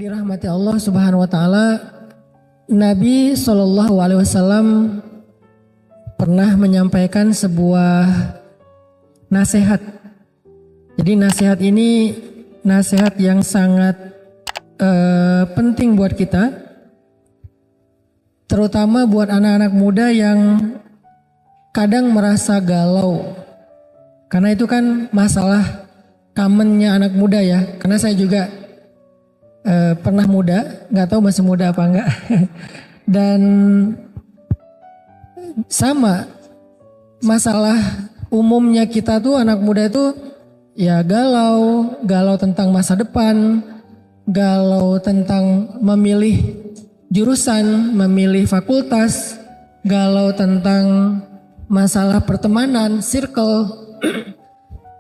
dirahmati Allah Subhanahu wa taala, Nabi Shallallahu alaihi wasallam pernah menyampaikan sebuah nasihat. Jadi nasihat ini nasihat yang sangat penting buat kita, terutama buat anak-anak muda yang kadang merasa galau. Karena itu kan masalah commonnya anak muda ya. Karena saya juga pernah muda, nggak tahu masih muda apa enggak. Dan sama masalah umumnya kita tuh anak muda itu ya galau tentang masa depan, galau tentang memilih jurusan, memilih fakultas, galau tentang masalah pertemanan, circle,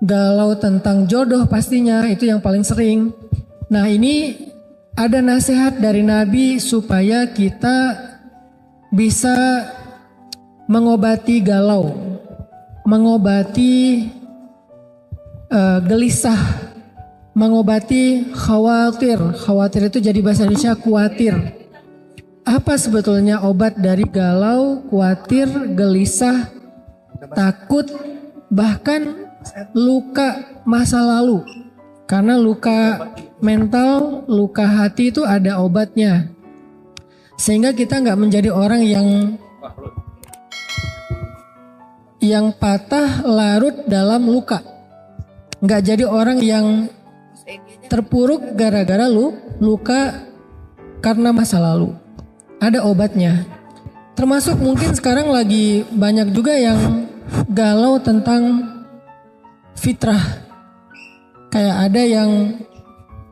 galau tentang jodoh pastinya, itu yang paling sering. Nah ini ada nasihat dari Nabi supaya kita bisa mengobati galau, mengobati gelisah, mengobati khawatir. Khawatir itu jadi bahasa Indonesia khawatir. Apa sebetulnya obat dari galau, khawatir, gelisah, takut, bahkan luka masa lalu? Karena luka mental, luka hati itu ada obatnya. Sehingga kita nggak menjadi orang yang patah larut dalam luka. Nggak jadi orang yang terpuruk gara-gara luka karena masa lalu. Ada obatnya. Termasuk mungkin sekarang lagi banyak juga yang galau tentang fitrah. Kayak ada yang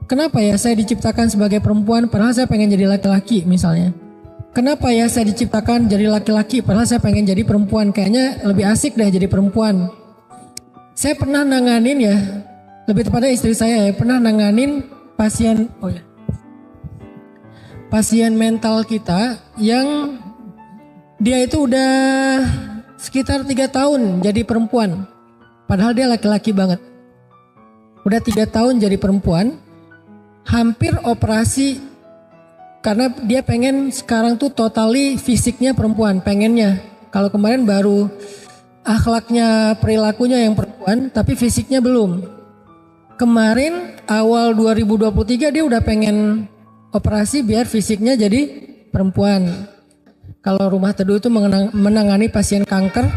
kenapa ya saya diciptakan sebagai perempuan padahal saya pengen jadi laki-laki misalnya. Kenapa ya saya diciptakan jadi laki-laki padahal saya pengen jadi perempuan. Kayaknya lebih asik deh jadi perempuan. Saya pernah nanganin ya, lebih tepatnya istri saya ya, pernah nanganin pasien mental kita yang dia itu udah sekitar 3 tahun jadi perempuan. Padahal dia laki-laki banget. Udah 3 tahun jadi perempuan, hampir operasi karena dia pengen sekarang tuh totally fisiknya perempuan, pengennya. Kalau kemarin baru akhlaknya, perilakunya yang perempuan, tapi fisiknya belum. Kemarin awal 2023 dia udah pengen operasi biar fisiknya jadi perempuan. Kalau Rumah Teduh itu menangani pasien kanker,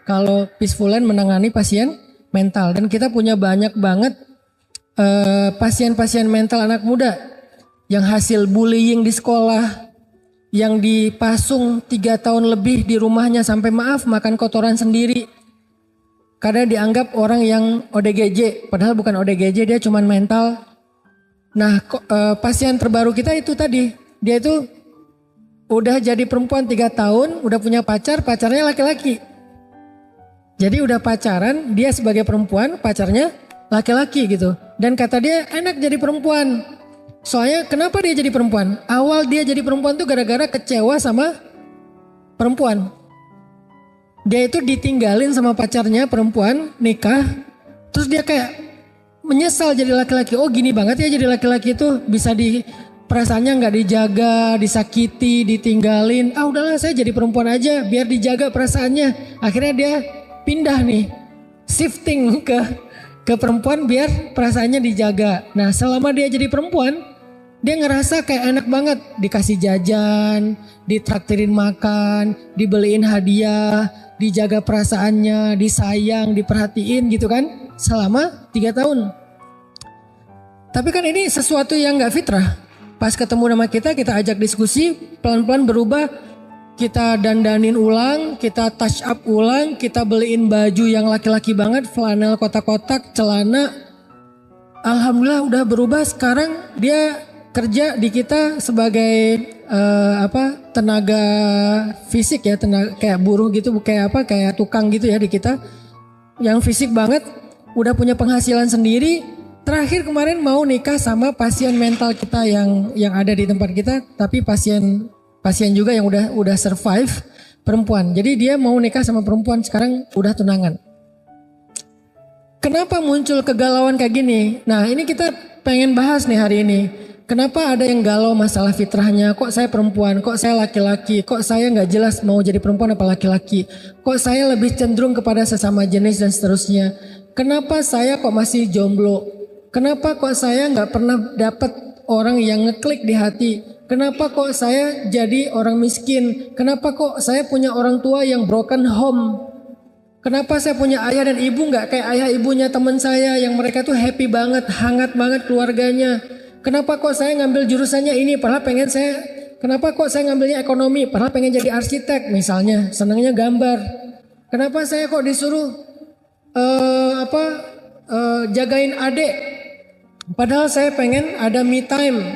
kalau Peacefuland menangani pasien mental. Dan kita punya banyak banget pasien-pasien mental anak muda yang hasil bullying di sekolah, yang dipasung 3 tahun lebih di rumahnya sampai makan kotoran sendiri. Kadang dianggap orang yang ODGJ, padahal bukan ODGJ, dia cuman mental. Nah pasien terbaru kita itu tadi, dia itu udah jadi perempuan 3 tahun, udah punya pacarnya laki-laki. Jadi udah pacaran, dia sebagai perempuan, pacarnya laki-laki gitu. Dan kata dia enak jadi perempuan. Soalnya kenapa dia jadi perempuan? Awal dia jadi perempuan tuh gara-gara kecewa sama perempuan. Dia itu ditinggalin sama pacarnya perempuan, nikah. Terus dia kayak menyesal jadi laki-laki. Oh gini banget ya jadi laki-laki itu bisa perasaannya gak dijaga, disakiti, ditinggalin. Ah udahlah saya jadi perempuan aja biar dijaga perasaannya. Akhirnya dia pindah nih, shifting ke perempuan biar perasaannya dijaga. Nah selama dia jadi perempuan, dia ngerasa kayak enak banget, dikasih jajan, ditraktirin makan, dibeliin hadiah, dijaga perasaannya, disayang, diperhatiin gitu kan selama 3 tahun. Tapi kan ini sesuatu yang gak fitrah. Pas ketemu sama kita ajak diskusi, pelan-pelan berubah, kita dandanin ulang, kita touch up ulang, kita beliin baju yang laki-laki banget, flanel kotak-kotak, celana. Alhamdulillah udah berubah, sekarang dia kerja di kita sebagai tenaga fisik ya, tenaga kayak buruh gitu, kayak tukang gitu ya di kita, yang fisik banget, udah punya penghasilan sendiri. Terakhir kemarin mau nikah sama pasien mental kita yang ada di tempat kita, tapi pasien juga yang udah survive, perempuan. Jadi dia mau nikah sama perempuan, sekarang udah tunangan. Kenapa muncul kegalauan kayak gini? Nah ini kita pengen bahas nih hari ini. Kenapa ada yang galau masalah fitrahnya? Kok saya perempuan? Kok saya laki-laki? Kok saya nggak jelas mau jadi perempuan apa laki-laki? Kok saya lebih cenderung kepada sesama jenis dan seterusnya? Kenapa saya kok masih jomblo? Kenapa kok saya nggak pernah dapat orang yang ngeklik di hati? Kenapa kok saya jadi orang miskin? Kenapa kok saya punya orang tua yang broken home? Kenapa saya punya ayah dan ibu nggak kayak ayah ibunya teman saya yang mereka tuh happy banget, hangat banget keluarganya? Kenapa kok saya ngambil jurusannya ini padahal pengen saya, kenapa kok saya ngambilnya ekonomi padahal pengen jadi arsitek misalnya, senangnya gambar. Kenapa saya kok disuruh jagain adik padahal saya pengen ada me time.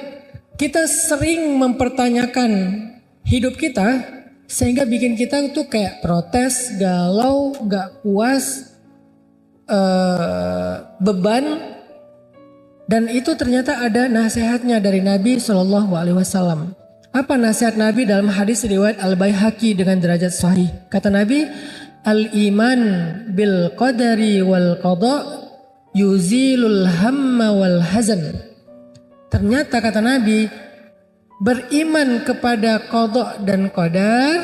Kita sering mempertanyakan hidup kita sehingga bikin kita tuh kayak protes, galau, gak puas, beban. Dan itu ternyata ada nasihatnya dari Nabi SAW. Apa nasihat Nabi dalam hadis riwayat Al-Baihaqi dengan derajat sahih? Kata Nabi, al-iman bil qadari wal qada yuzilul hamma wal hazan. Ternyata kata Nabi, beriman kepada qada dan qadar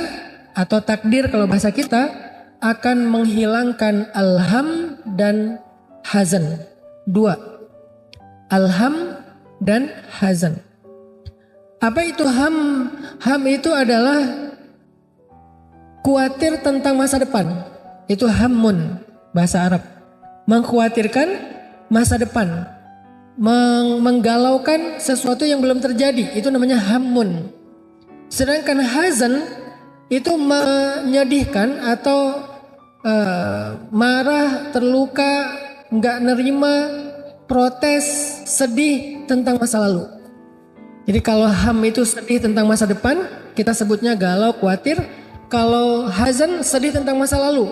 atau takdir kalau bahasa kita akan menghilangkan alham dan hazan. Dua. Alham dan hazan. Apa itu ham? Ham itu adalah khawatir tentang masa depan. Itu hammun bahasa Arab. Mengkhawatirkan masa depan. Menggalaukan sesuatu yang belum terjadi. Itu namanya hammun. Sedangkan hazan itu menyedihkan atau marah, terluka, nggak nerima, protes, sedih tentang masa lalu. Jadi kalau ham itu sedih tentang masa depan, kita sebutnya galau, khawatir. Kalau hazan sedih tentang masa lalu,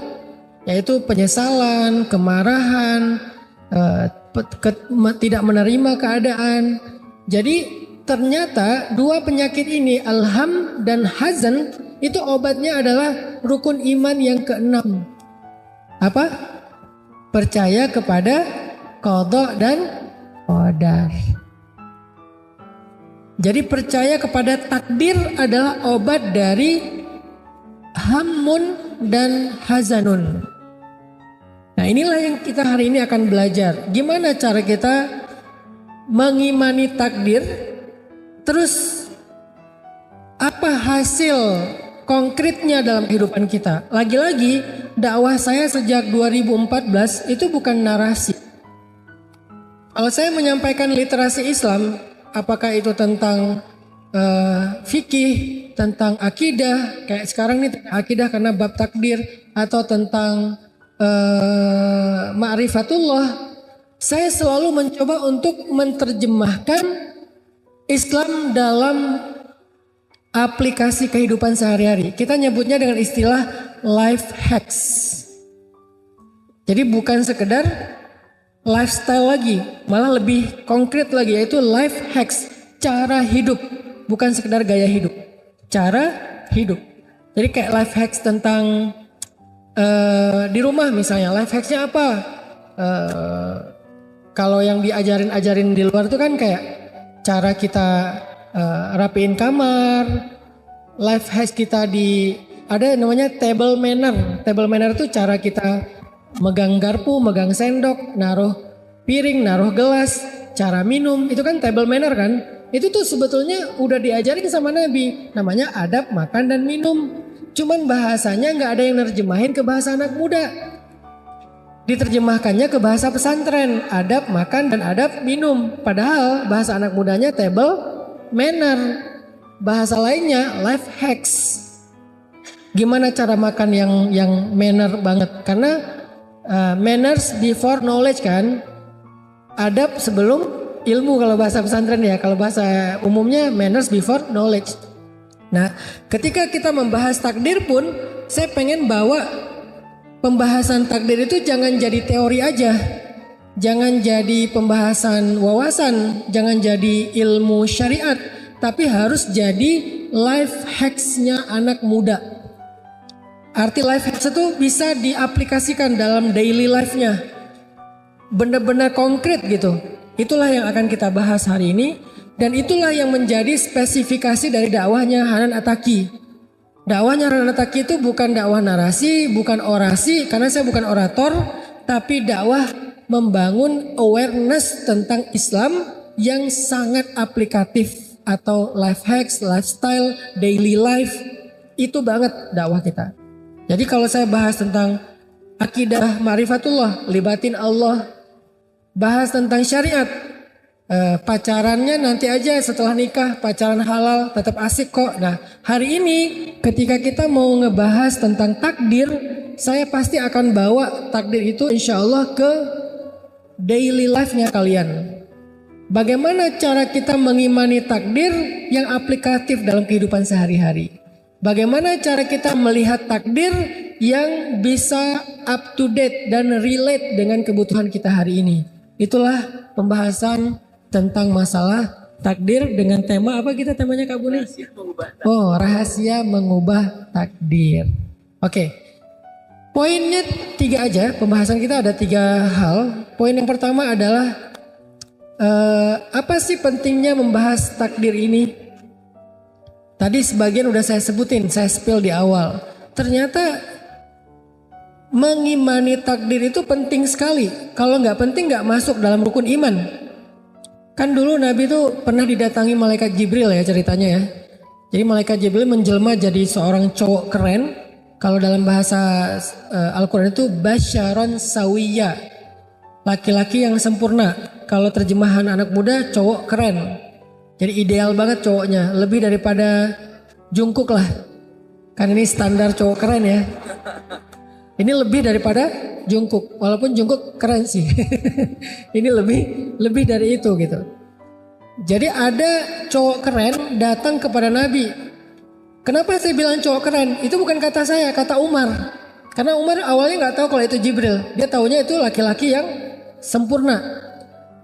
yaitu penyesalan, kemarahan, tidak menerima keadaan. Jadi ternyata dua penyakit ini, alham dan hazan, itu obatnya adalah rukun iman yang keenam. Apa? Percaya kepada qada dan qadar. Jadi percaya kepada takdir adalah obat dari hammun dan hazanun. Nah, inilah yang kita hari ini akan belajar. Gimana cara kita mengimani takdir? Terus apa hasil konkretnya dalam kehidupan kita? Lagi-lagi dakwah saya sejak 2014 itu bukan narasi. Kalau saya menyampaikan literasi Islam, apakah itu tentang fikih, tentang akidah, kayak sekarang nih akidah karena bab takdir, atau tentang ma'rifatullah, saya selalu mencoba untuk menerjemahkan Islam dalam aplikasi kehidupan sehari-hari. Kita nyebutnya dengan istilah life hacks. Jadi bukan sekedar lifestyle lagi, malah lebih konkret lagi, yaitu life hacks, cara hidup, bukan sekedar gaya hidup, cara hidup. Jadi kayak life hacks tentang di rumah misalnya, life hacksnya apa? Kalau yang diajarin di luar itu kan kayak cara kita rapiin kamar, life hacks kita ada namanya table manner. Table manner itu cara kita megang garpu, megang sendok, naruh piring, naruh gelas, cara minum, itu kan table manner kan? Itu tuh sebetulnya udah diajarin sama Nabi, namanya adab makan dan minum. Cuman bahasanya nggak ada yang nerjemahin ke bahasa anak muda. Diterjemahkannya ke bahasa pesantren, adab makan dan adab minum. Padahal bahasa anak mudanya table manner. Bahasa lainnya life hacks. Gimana cara makan yang manner banget? Karena manners before knowledge kan, adab sebelum ilmu kalau bahasa pesantren ya, kalau bahasa umumnya manners before knowledge. Nah, ketika kita membahas takdir pun, saya pengen bawa pembahasan takdir itu jangan jadi teori aja, jangan jadi pembahasan wawasan, jangan jadi ilmu syariat, tapi harus jadi life hacks-nya anak muda. Arti life hacks itu bisa diaplikasikan dalam daily life-nya. Benar-benar konkret gitu. Itulah yang akan kita bahas hari ini. Dan itulah yang menjadi spesifikasi dari dakwahnya Hanan Attaqi. Dakwahnya Hanan Attaqi itu bukan dakwah narasi, bukan orasi, karena saya bukan orator, tapi dakwah membangun awareness tentang Islam yang sangat aplikatif atau life hacks, lifestyle, daily life. Itu banget dakwah kita. Jadi kalau saya bahas tentang akidah ma'rifatullah, libatin Allah, bahas tentang syariat, pacarannya nanti aja setelah nikah, pacaran halal tetap asik kok. Nah hari ini ketika kita mau ngebahas tentang takdir, saya pasti akan bawa takdir itu insya Allah ke daily life-nya kalian. Bagaimana cara kita mengimani takdir yang aplikatif dalam kehidupan sehari-hari. Bagaimana cara kita melihat takdir yang bisa up to date dan relate dengan kebutuhan kita hari ini. Itulah pembahasan tentang masalah takdir dengan tema apa kita temanya Kak Buni? Rahasia mengubah takdir. Oke. Poinnya 3 aja, pembahasan kita ada 3 hal. Poin yang pertama adalah apa sih pentingnya membahas takdir ini? Tadi sebagian udah saya sebutin, saya spill di awal. Ternyata mengimani takdir itu penting sekali. Kalau nggak penting nggak masuk dalam rukun iman. Kan dulu Nabi itu pernah didatangi malaikat Jibril ya ceritanya ya. Jadi malaikat Jibril menjelma jadi seorang cowok keren. Kalau dalam bahasa Al-Quran itu basyaron sawiya. Laki-laki yang sempurna. Kalau terjemahan anak muda cowok keren. Jadi ideal banget cowoknya. Lebih daripada Jungkook lah. Kan ini standar cowok keren ya. Ini lebih daripada Jungkook, walaupun Jungkook keren sih. Ini lebih dari itu gitu. Jadi ada cowok keren datang kepada Nabi. Kenapa saya bilang cowok keren? Itu bukan kata saya, kata Umar. Karena Umar awalnya nggak tahu kalau itu Jibril. Dia taunya itu laki-laki yang sempurna.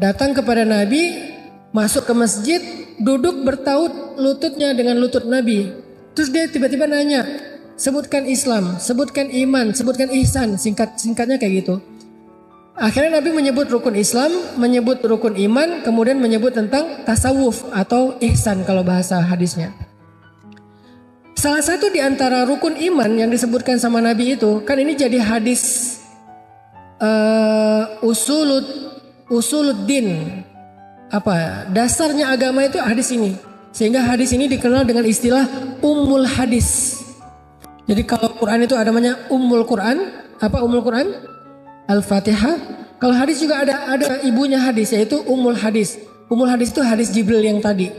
Datang kepada Nabi, masuk ke masjid, duduk bertaut lututnya dengan lutut Nabi. Terus dia tiba-tiba nanya, sebutkan Islam, sebutkan iman, sebutkan ihsan, singkatnya kayak gitu. Akhirnya Nabi menyebut rukun Islam, menyebut rukun iman, kemudian menyebut tentang tasawuf atau ihsan kalau bahasa hadisnya. Salah satu di antara rukun iman yang disebutkan sama Nabi itu, kan ini jadi hadis usuluddin. Dasarnya agama itu hadis ini. Sehingga hadis ini dikenal dengan istilah ummul hadis. Jadi kalau Quran itu ada namanya Ummul Quran, apa Ummul Quran? Al-Fatihah. Kalau hadis juga ada ibunya hadis yaitu Ummul Hadis. Ummul Hadis itu hadis Jibril yang tadi.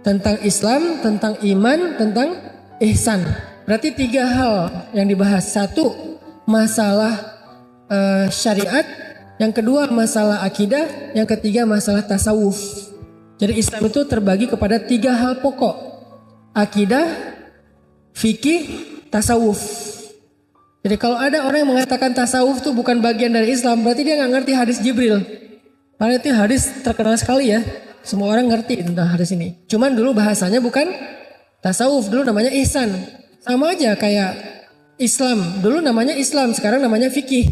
Tentang Islam, tentang iman, tentang ihsan. Berarti 3 hal yang dibahas. 1 masalah syariat, yang kedua masalah akidah, yang ketiga masalah tasawuf. Jadi Islam itu terbagi kepada 3 hal pokok. Akidah, fikih, tasawuf. Jadi kalau ada orang yang mengatakan tasawuf itu bukan bagian dari Islam, berarti dia nggak ngerti hadis Jibril. Karena itu hadis terkenal sekali ya. Semua orang ngerti tentang hadis ini. Cuman dulu bahasanya bukan tasawuf, dulu namanya ihsan. Sama aja kayak Islam. Dulu namanya Islam, sekarang namanya fikih.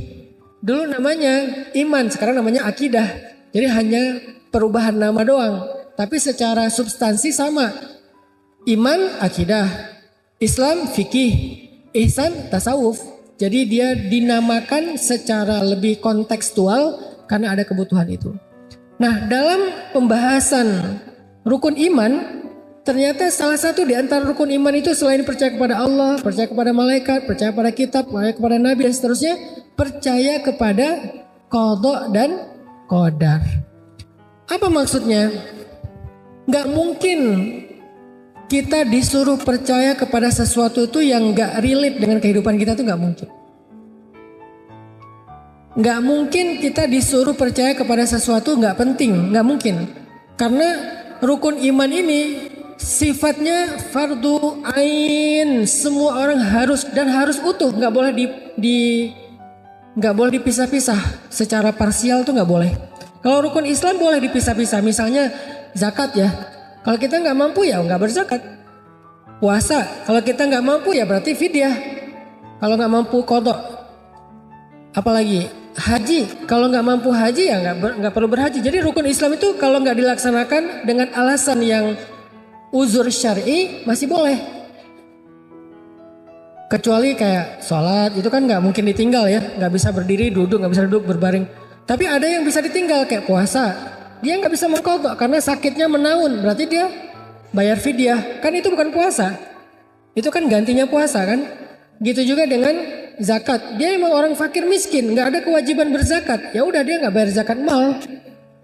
Dulu namanya iman, sekarang namanya akidah. Jadi hanya perubahan nama doang. Tapi secara substansi sama. Iman, akidah. Islam, fikih. Ihsan, tasawuf. Jadi dia dinamakan secara lebih kontekstual karena ada kebutuhan itu. Nah, dalam pembahasan rukun iman, ternyata salah satu di antara rukun iman itu selain percaya kepada Allah, percaya kepada malaikat, percaya kepada kitab, percaya kepada nabi dan seterusnya, percaya kepada qada dan qadar. Apa maksudnya? Gak mungkin kita disuruh percaya kepada sesuatu itu yang gak relate dengan kehidupan kita, itu gak mungkin. Gak mungkin kita disuruh percaya kepada sesuatu gak penting, gak mungkin. Karena rukun iman ini sifatnya fardu ain, semua orang harus dan harus utuh, gak boleh gak boleh dipisah-pisah. Secara parsial tuh gak boleh. Kalau rukun Islam boleh dipisah-pisah, misalnya zakat ya. Kalau kita nggak mampu ya nggak berzakat. Puasa, kalau kita nggak mampu ya berarti fidyah. Kalau nggak mampu qada. Apalagi haji, kalau nggak mampu haji ya nggak perlu berhaji. Jadi rukun Islam itu kalau nggak dilaksanakan dengan alasan yang uzur syar'i masih boleh. Kecuali kayak sholat itu kan nggak mungkin ditinggal ya, nggak bisa berdiri, duduk, nggak bisa duduk berbaring. Tapi ada yang bisa ditinggal kayak puasa, dia nggak bisa mengqadha karena sakitnya menaun, berarti dia bayar fidyah. Kan itu bukan puasa, itu kan gantinya puasa kan. Gitu juga dengan zakat, dia emang orang fakir miskin, nggak ada kewajiban berzakat, ya udah dia nggak bayar zakat mal.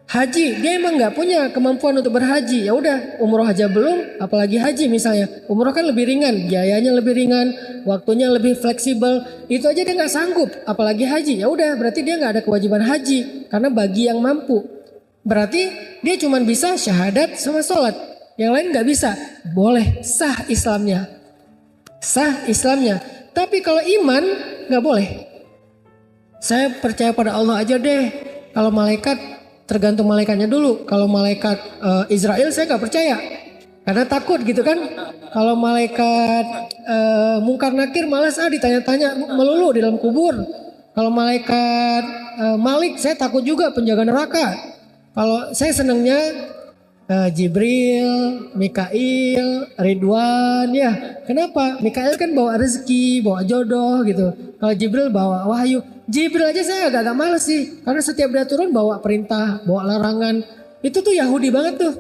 Haji, dia emang nggak punya kemampuan untuk berhaji, ya udah umroh aja belum, apalagi haji misalnya. Umroh kan lebih ringan, biayanya lebih ringan, waktunya lebih fleksibel, itu aja dia nggak sanggup, apalagi haji. Ya udah, berarti dia nggak ada kewajiban haji, karena bagi yang mampu. Berarti dia cuma bisa syahadat sama sholat, yang lain nggak bisa. Boleh, sah Islamnya, sah Islamnya. Tapi kalau iman nggak boleh. Saya percaya pada Allah aja deh. Kalau malaikat tergantung malaikatnya dulu. Kalau malaikat Israel saya nggak percaya karena takut gitu kan. Kalau malaikat Mungkar Nakir malas ditanya-tanya melulu di dalam kubur. Kalau malaikat Malik saya takut juga, penjaga neraka. Kalau saya senangnya Jibril, Mikail, Ridwan ya. Kenapa? Mikail kan bawa rezeki, bawa jodoh gitu. Kalau Jibril bawa wahyu. Jibril aja saya agak males sih. Karena setiap dia turun bawa perintah, bawa larangan. Itu tuh Yahudi banget tuh.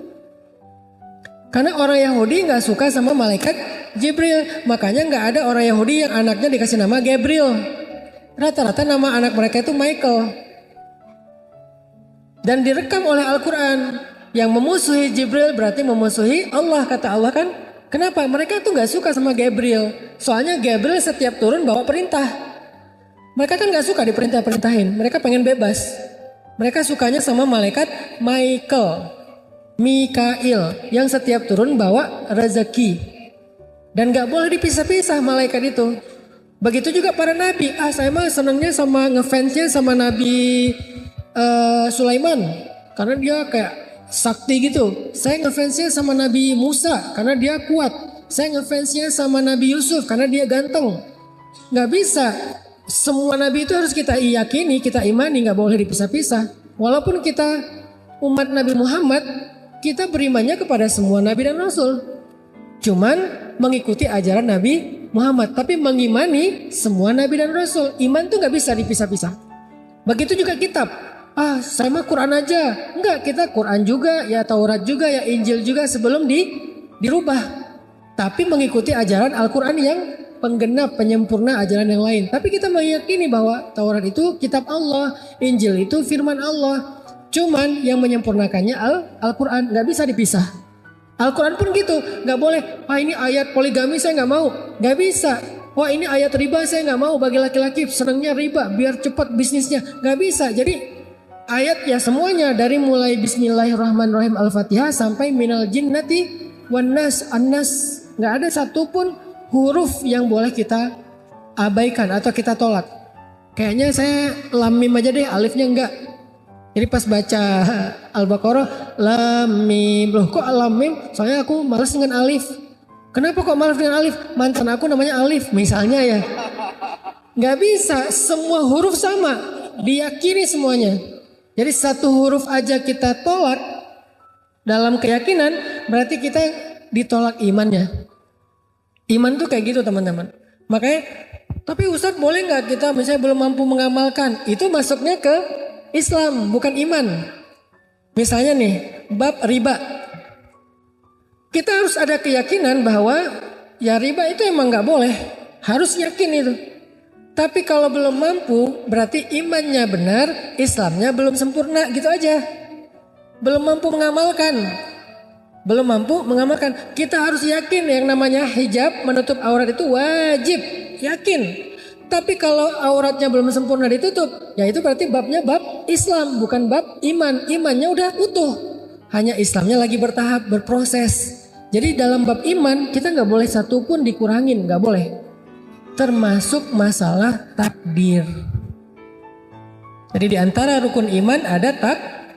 Karena orang Yahudi gak suka sama malaikat Jibril. Makanya gak ada orang Yahudi yang anaknya dikasih nama Gabriel. Rata-rata nama anak mereka itu Michael. Dan direkam oleh Al-Quran. Yang memusuhi Jibril berarti memusuhi Allah, kata Allah kan. Kenapa? Mereka tuh gak suka sama Gabriel. Soalnya Gabriel setiap turun bawa perintah. Mereka kan gak suka diperintah-perintahin. Mereka pengen bebas. Mereka sukanya sama malaikat Mikail. Yang setiap turun bawa rezeki. Dan gak boleh dipisah-pisah malaikat itu. Begitu juga para nabi. Saya mah senangnya sama ngefansnya sama Nabi Sulaiman. Karena dia kayak sakti gitu. Saya ngefansnya sama Nabi Musa karena dia kuat. Saya ngefansnya sama Nabi Yusuf karena dia ganteng. Gak bisa. Semua nabi itu harus kita yakini, kita imani, gak boleh dipisah-pisah. Walaupun kita umat Nabi Muhammad, kita berimannya kepada semua nabi dan rasul. Cuman mengikuti ajaran Nabi Muhammad, tapi mengimani semua nabi dan rasul. Iman tuh gak bisa dipisah-pisah. Begitu juga kitab. Saya mah Quran aja. Enggak, kita Quran juga, ya Taurat juga, ya Injil juga sebelum dirubah. Tapi mengikuti ajaran Al-Quran yang penggenap, penyempurna ajaran yang lain. Tapi kita meyakini bahwa Taurat itu kitab Allah, Injil itu firman Allah. Cuman yang menyempurnakannya Al-Quran, gak bisa dipisah. Al-Quran pun gitu, gak boleh. Ini ayat poligami saya gak mau, gak bisa. Wah ini ayat riba saya gak mau, bagi laki-laki senangnya riba biar cepat bisnisnya. Gak bisa. Jadi ayat ya semuanya dari mulai Bismillahirrahmanirrahim Al-Fatihah sampai minal jinnati wan nas an-nas, nggak ada satupun huruf yang boleh kita abaikan atau kita tolak. Kayaknya saya lam mim aja deh, alifnya enggak. Jadi pas baca Al-Baqarah lam mim, loh kok lam mim? Soalnya aku malas dengan alif. Kenapa kok malas dengan alif? Mantan aku namanya Alif misalnya ya. Nggak bisa, semua huruf sama, diyakini semuanya. Jadi satu huruf aja kita tolak dalam keyakinan, berarti kita ditolak imannya. Iman tuh kayak gitu teman-teman. Makanya, tapi Ustadz boleh nggak kita misalnya belum mampu mengamalkan, itu masuknya ke Islam bukan iman. Misalnya nih, bab riba. Kita harus ada keyakinan bahwa ya riba itu emang nggak boleh, harus yakin itu. Tapi kalau belum mampu berarti imannya benar, Islamnya belum sempurna gitu aja. Belum mampu mengamalkan. Belum mampu mengamalkan. Kita harus yakin yang namanya hijab menutup aurat itu wajib. Yakin. Tapi kalau auratnya belum sempurna ditutup, ya itu berarti babnya bab Islam bukan bab iman. Imannya udah utuh. Hanya Islamnya lagi bertahap, berproses. Jadi dalam bab iman kita gak boleh satupun dikurangin, gak boleh. Termasuk masalah takdir. Jadi di antara rukun iman ada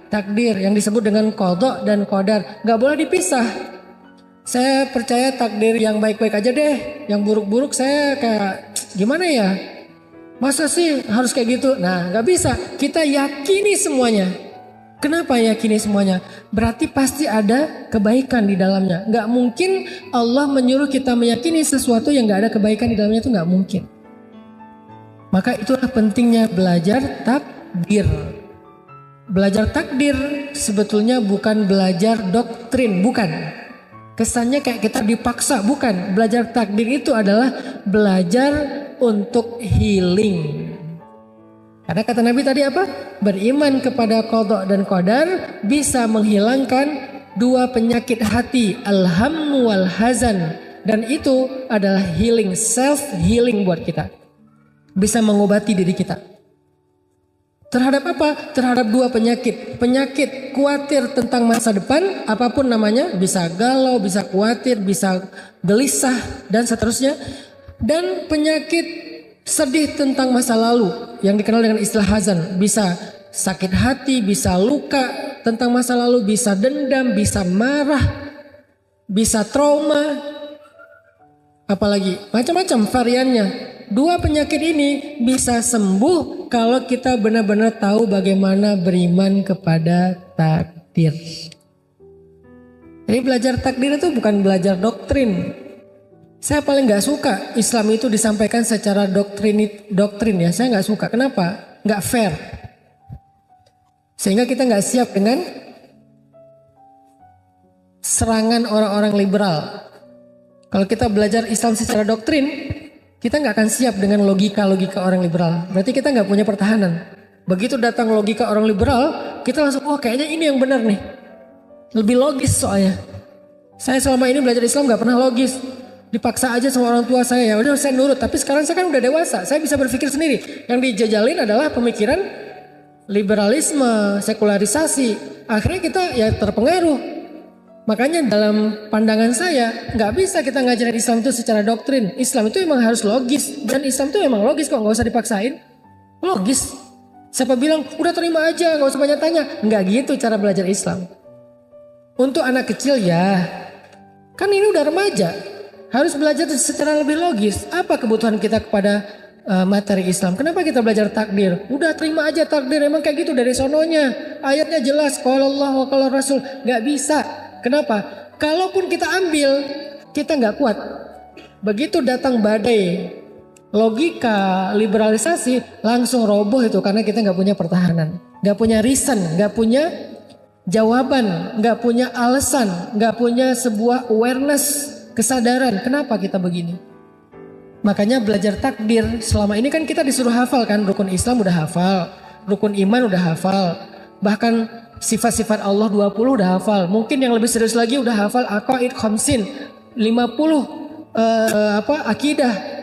takdir yang disebut dengan qadha dan qadar. Gak boleh dipisah. Saya percaya takdir yang baik-baik aja deh. Yang buruk-buruk saya kayak gimana ya? Masa sih harus kayak gitu? Nah, nggak bisa. Kita yakini semuanya. Kenapa yakini semuanya? Berarti pasti ada kebaikan di dalamnya. Nggak mungkin Allah menyuruh kita meyakini sesuatu yang nggak ada kebaikan di dalamnya, itu nggak mungkin. Maka itulah pentingnya belajar takdir. Belajar takdir sebetulnya bukan belajar doktrin, bukan. Kesannya kayak kita dipaksa, bukan. Belajar takdir itu adalah belajar untuk healing. Karena kata Nabi tadi apa? Beriman kepada qada dan qadar bisa menghilangkan dua penyakit hati, al-ham wal hazan. Dan itu adalah healing, self healing buat kita. Bisa mengobati diri kita. Terhadap apa? Terhadap dua penyakit. Penyakit khawatir tentang masa depan, apapun namanya, bisa galau, bisa khawatir, bisa gelisah, dan seterusnya. Dan penyakit sedih tentang masa lalu, yang dikenal dengan istilah hazan. Bisa sakit hati, bisa luka tentang masa lalu, bisa dendam, bisa marah, bisa trauma, apalagi macam-macam variannya. Dua penyakit ini bisa sembuh kalau kita benar-benar tahu bagaimana beriman kepada takdir. Jadi belajar takdir itu bukan belajar doktrin. Saya paling gak suka Islam itu disampaikan secara doktrin ya. Saya gak suka. Kenapa? Gak fair. Sehingga kita gak siap dengan serangan orang-orang liberal. Kalau kita belajar Islam secara doktrin, kita nggak akan siap dengan logika-logika orang liberal. Berarti kita nggak punya pertahanan. Begitu datang logika orang liberal, kita langsung, oh kayaknya ini yang benar nih. Lebih logis soalnya. Saya selama ini belajar Islam nggak pernah logis. Dipaksa aja sama orang tua saya, ya udah saya nurut. Tapi sekarang saya kan udah dewasa, saya bisa berpikir sendiri. Yang dijajalin adalah pemikiran liberalisme, sekularisasi. Akhirnya kita ya terpengaruh. Makanya dalam pandangan saya nggak bisa kita ngajarin Islam itu secara doktrin. Islam itu emang harus logis, dan Islam itu emang logis kok, nggak usah dipaksain. Logis. Siapa bilang udah terima aja, nggak usah banyak tanya? Nggak gitu cara belajar Islam. Untuk anak kecil ya, kan ini udah remaja, harus belajar secara lebih logis. Apa kebutuhan kita kepada materi Islam? Kenapa kita belajar takdir? Udah terima aja takdir, emang kayak gitu dari sononya. Ayatnya jelas, qala Allah wa qala Rasul. Nggak bisa. Kenapa? Kalaupun kita ambil, kita nggak kuat. Begitu datang badai logika liberalisasi, langsung roboh itu karena kita nggak punya pertahanan, nggak punya reason, nggak punya jawaban, nggak punya alasan, nggak punya sebuah awareness, kesadaran. Kenapa kita begini? Makanya belajar takdir selama ini kan kita disuruh hafal kan, rukun Islam udah hafal, rukun iman udah hafal, bahkan sifat-sifat Allah 20 udah hafal. Mungkin yang lebih serius lagi udah hafal aqaid khamsin, 50 akidah.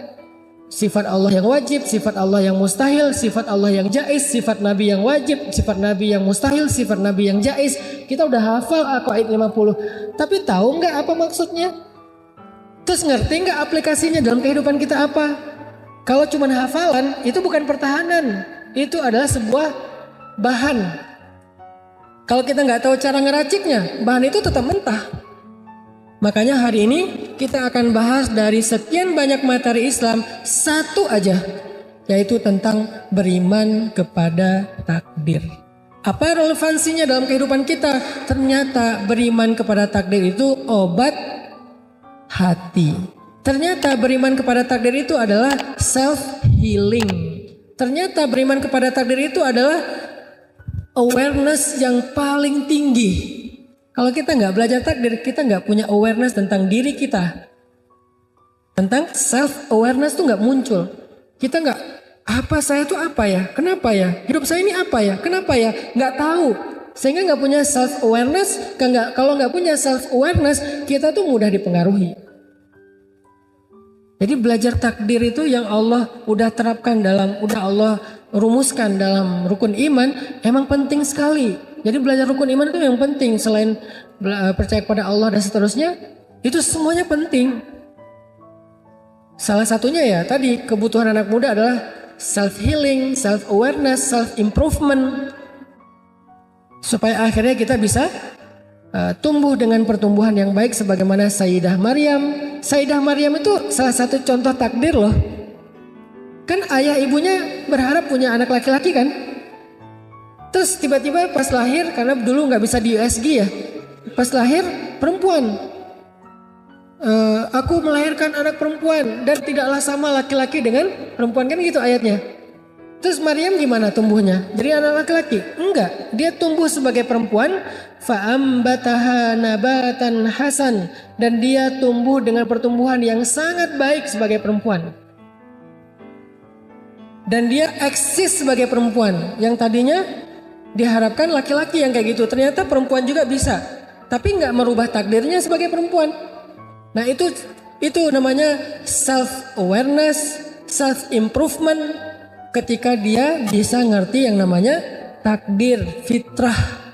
Sifat Allah yang wajib, sifat Allah yang mustahil, sifat Allah yang jaiz, sifat Nabi yang wajib, sifat Nabi yang mustahil, sifat Nabi yang jaiz. Kita udah hafal aqaid 50. Tapi tahu nggak apa maksudnya? Terus ngerti nggak aplikasinya dalam kehidupan kita apa? Kalau cuma hafalan itu bukan pertahanan, itu adalah sebuah bahan. Kalau kita nggak tahu cara ngeraciknya, bahan itu tetap mentah. Makanya hari ini kita akan bahas dari sekian banyak materi Islam, satu aja, yaitu tentang beriman kepada takdir. Apa relevansinya dalam kehidupan kita? Ternyata beriman kepada takdir itu obat hati. Ternyata beriman kepada takdir itu adalah self healing. Ternyata beriman kepada takdir itu adalah awareness yang paling tinggi. Kalau kita nggak belajar takdir, kita nggak punya awareness tentang diri kita. Tentang self awareness tuh nggak muncul. Kita nggak, apa saya tuh apa ya? Kenapa ya? Hidup saya ini apa ya? Kenapa ya? Nggak tahu. Sehingga nggak punya self awareness. Kalau nggak punya self awareness, kita tuh mudah dipengaruhi. Jadi belajar takdir itu yang Allah udah terapkan udah Allah rumuskan dalam rukun iman, emang penting sekali. Jadi belajar rukun iman itu yang penting, selain percaya kepada Allah dan seterusnya, itu semuanya penting. Salah satunya ya tadi kebutuhan anak muda adalah self healing, self awareness, self improvement, supaya akhirnya kita bisa tumbuh dengan pertumbuhan yang baik sebagaimana Sayyidah Maryam. Sayyidah Maryam itu salah satu contoh takdir loh. Kan ayah ibunya berharap punya anak laki-laki kan. Terus tiba-tiba pas lahir, karena dulu nggak bisa di USG ya. Pas lahir perempuan. Aku melahirkan anak perempuan dan tidaklah sama laki-laki dengan perempuan, kan gitu ayatnya. Terus Maryam gimana tumbuhnya? Jadi anak laki-laki? Enggak, dia tumbuh sebagai perempuan. Fa'ambataha nabatan hasan, dan dia tumbuh dengan pertumbuhan yang sangat baik sebagai perempuan. Dan dia eksis sebagai perempuan. Yang tadinya diharapkan laki-laki yang kayak gitu, ternyata perempuan juga bisa. Tapi nggak merubah takdirnya sebagai perempuan. Nah itu namanya self awareness, self improvement, ketika dia bisa ngerti yang namanya takdir, fitrah.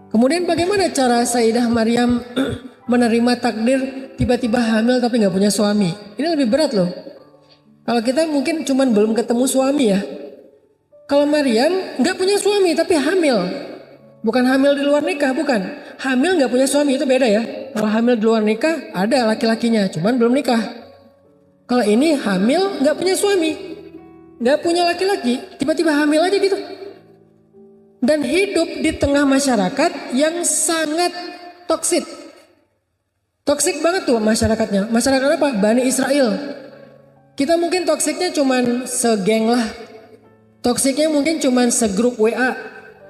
Kemudian bagaimana cara Sayyidah Maryam menerima takdir tiba-tiba hamil tapi nggak punya suami? Ini lebih berat loh. Kalau kita mungkin cuman belum ketemu suami ya. Kalau Maryam nggak punya suami tapi hamil. Bukan hamil di luar nikah, bukan. Hamil nggak punya suami, itu beda ya. Kalau hamil di luar nikah ada laki-lakinya, cuman belum nikah. Kalau ini hamil nggak punya suami, nggak punya laki-laki, tiba-tiba hamil aja gitu. Dan hidup di tengah masyarakat yang sangat toksik. Toksik banget tuh masyarakatnya. Masyarakat apa? Bani Israel. Kita mungkin toksiknya cuman segeng lah. Toksiknya mungkin cuman segrup WA.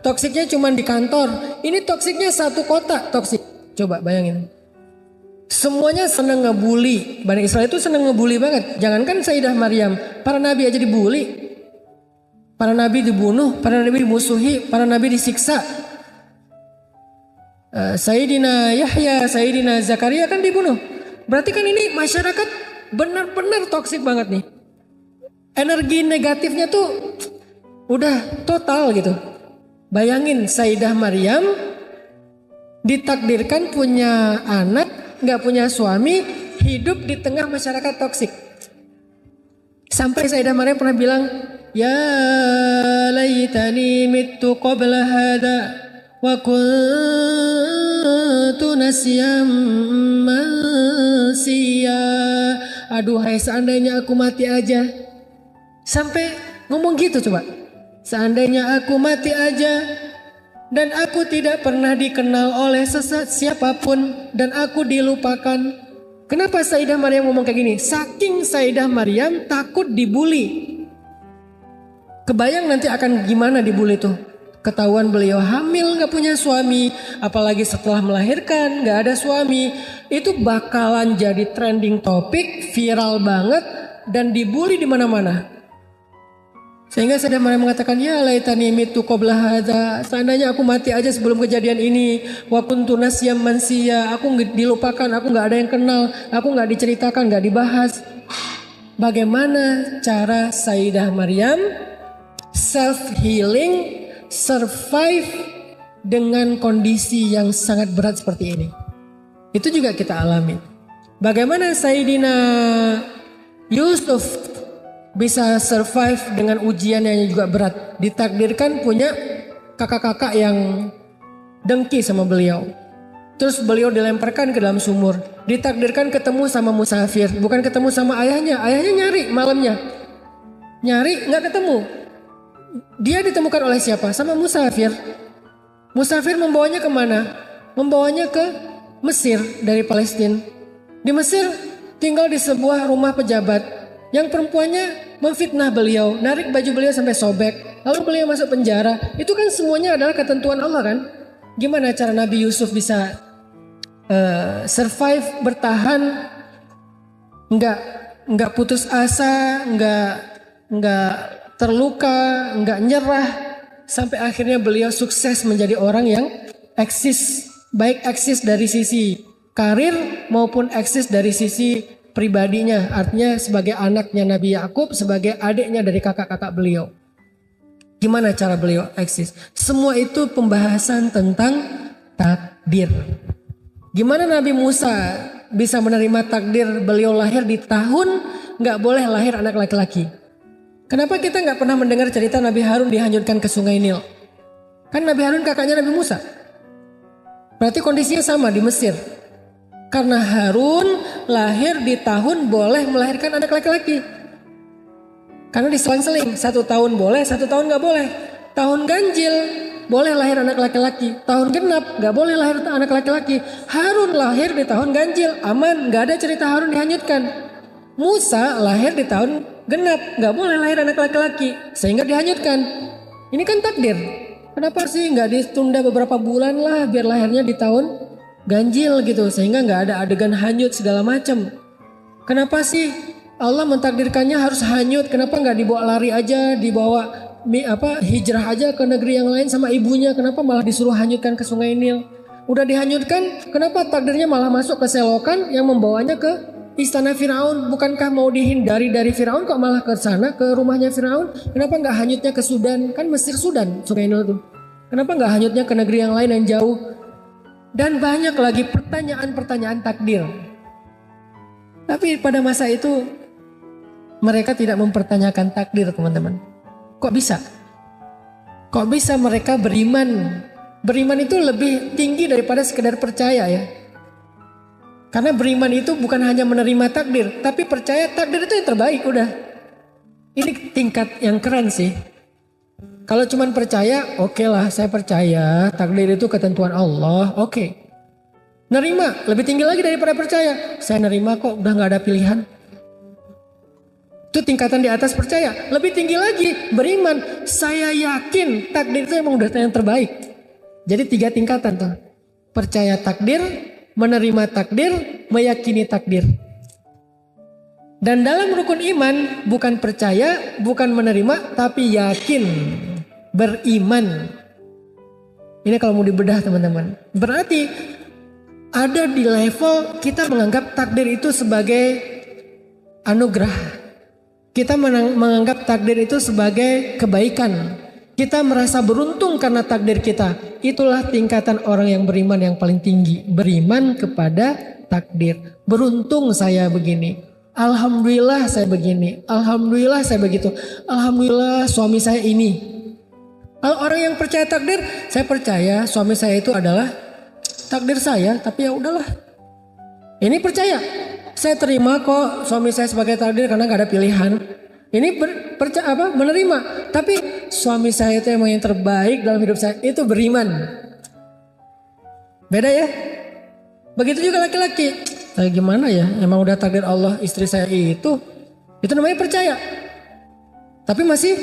Toksiknya cuman di kantor. Ini toksiknya satu kota toksik. Coba bayangin. Semuanya senang ngebully. Bani Israel itu senang ngebully banget. Jangankan Sayyidah Maryam, para nabi aja dibully. Para nabi dibunuh, para nabi dimusuhi, para nabi disiksa. Sayyidina Yahya, Sayyidina Zakaria kan dibunuh. Berarti kan ini masyarakat benar-benar toksik banget nih. Energi negatifnya tuh udah total gitu. Bayangin Sayyidah Maryam ditakdirkan punya anak, nggak punya suami, hidup di tengah masyarakat toksik. Sampai Sayyidah Maryam pernah bilang, ya laitani mittu qabla hada wa kuntu nasyam mansiya. Aduhai seandainya aku mati aja. Sampai ngomong gitu coba. Seandainya aku mati aja dan aku tidak pernah dikenal oleh siapapun dan aku dilupakan. Kenapa Sayyidah Maryam ngomong kayak gini? Saking Sayyidah Maryam takut dibully. Kebayang nanti akan gimana dibully tuh. Ketahuan beliau hamil gak punya suami, apalagi setelah melahirkan gak ada suami. Itu bakalan jadi trending topik, viral banget dan dibully di mana-mana. Sehingga Sayyidah Maryam mengatakan, ya laitani mitu qabla hadza, seandainya aku mati aja sebelum kejadian ini. Wa kuntu nasyam mansiya, aku dilupakan, aku nggak ada yang kenal, aku nggak diceritakan, nggak dibahas. Bagaimana cara Sayyidah Maryam self healing, survive dengan kondisi yang sangat berat seperti ini? Itu juga kita alami. Bagaimana Sayyidina Yusuf bisa survive dengan ujian yang juga berat. Ditakdirkan punya kakak-kakak yang dengki sama beliau. Terus beliau dilemparkan ke dalam sumur. Ditakdirkan ketemu sama musafir. Bukan ketemu sama ayahnya. Ayahnya nyari malamnya. Nyari gak ketemu. Dia ditemukan oleh siapa? Sama musafir. Musafir membawanya kemana? Membawanya ke Mesir dari Palestina. Di Mesir tinggal di sebuah rumah pejabat. Yang perempuannya memfitnah beliau, narik baju beliau sampai sobek, lalu beliau masuk penjara. Itu kan semuanya adalah ketentuan Allah kan? Gimana cara Nabi Yusuf bisa survive, bertahan, nggak putus asa, nggak terluka, nggak nyerah, sampai akhirnya beliau sukses menjadi orang yang eksis, baik eksis dari sisi karir maupun eksis dari sisi pribadinya, artinya sebagai anaknya Nabi Yakub, sebagai adiknya dari kakak-kakak beliau. Gimana cara beliau eksis? Semua itu pembahasan tentang takdir. Gimana Nabi Musa bisa menerima takdir beliau lahir di tahun gak boleh lahir anak laki-laki? Kenapa kita gak pernah mendengar cerita Nabi Harun dihanyutkan ke sungai Nil? Kan Nabi Harun kakaknya Nabi Musa. Berarti kondisinya sama di Mesir. Karena Harun lahir di tahun boleh melahirkan anak laki-laki. Karena diselang-seling, 1 tahun boleh, 1 tahun nggak boleh. Tahun ganjil boleh lahir anak laki-laki, tahun genap nggak boleh lahir anak laki-laki. Harun lahir di tahun ganjil, aman, nggak ada cerita Harun dihanyutkan. Musa lahir di tahun genap, nggak boleh lahir anak laki-laki, sehingga dihanyutkan. Ini kan takdir. Kenapa sih nggak ditunda beberapa bulan lah biar lahirnya di tahun ganjil gitu, sehingga nggak ada adegan hanyut segala macam. Kenapa sih Allah mentakdirkannya harus hanyut? Kenapa nggak dibawa lari aja, dibawa hijrah aja ke negeri yang lain sama ibunya? Kenapa malah disuruh hanyutkan ke Sungai Nil? Udah dihanyutkan, kenapa takdirnya malah masuk ke selokan yang membawanya ke istana Firaun? Bukankah mau dihindari dari Firaun, kok malah ke sana, ke rumahnya Firaun? Kenapa nggak hanyutnya ke Sudan? Kan Mesir Sudan Sungai Nil tuh. Kenapa nggak hanyutnya ke negeri yang lain yang jauh? Dan banyak lagi pertanyaan-pertanyaan takdir. Tapi pada masa itu mereka tidak mempertanyakan takdir, teman-teman. Kok bisa? Kok bisa mereka beriman? Beriman itu lebih tinggi daripada sekedar percaya ya. Karena beriman itu bukan hanya menerima takdir, tapi percaya takdir itu yang terbaik udah. Ini tingkat yang keren sih. Kalau cuma percaya, oke lah, saya percaya takdir itu ketentuan Allah, oke. Nerima lebih tinggi lagi daripada percaya. Saya nerima kok, udah nggak ada pilihan. Itu tingkatan di atas percaya. Lebih tinggi lagi beriman. Saya yakin takdir itu emang udah yang terbaik. Jadi 3 tingkatan tuh. Percaya takdir, menerima takdir, meyakini takdir. Dan dalam rukun iman bukan percaya, bukan menerima, tapi yakin, beriman. Ini kalau mau dibedah teman-teman. Berarti ada di level kita menganggap takdir itu sebagai anugerah. Kita menganggap takdir itu sebagai kebaikan. Kita merasa beruntung karena takdir kita. Itulah tingkatan orang yang beriman yang paling tinggi. Beriman kepada takdir. Beruntung saya begini. Alhamdulillah saya begini. Alhamdulillah saya begitu. Alhamdulillah suami saya ini. Kalau orang yang percaya takdir, saya percaya suami saya itu adalah takdir saya. Tapi ya udahlah. Ini percaya. Saya terima kok suami saya sebagai takdir karena gak ada pilihan. Ini menerima. Tapi suami saya itu emang yang terbaik dalam hidup saya. Itu beriman. Beda ya. Begitu juga laki-laki. Saya gimana ya? Emang udah takdir Allah istri saya itu. Itu namanya percaya. Tapi masih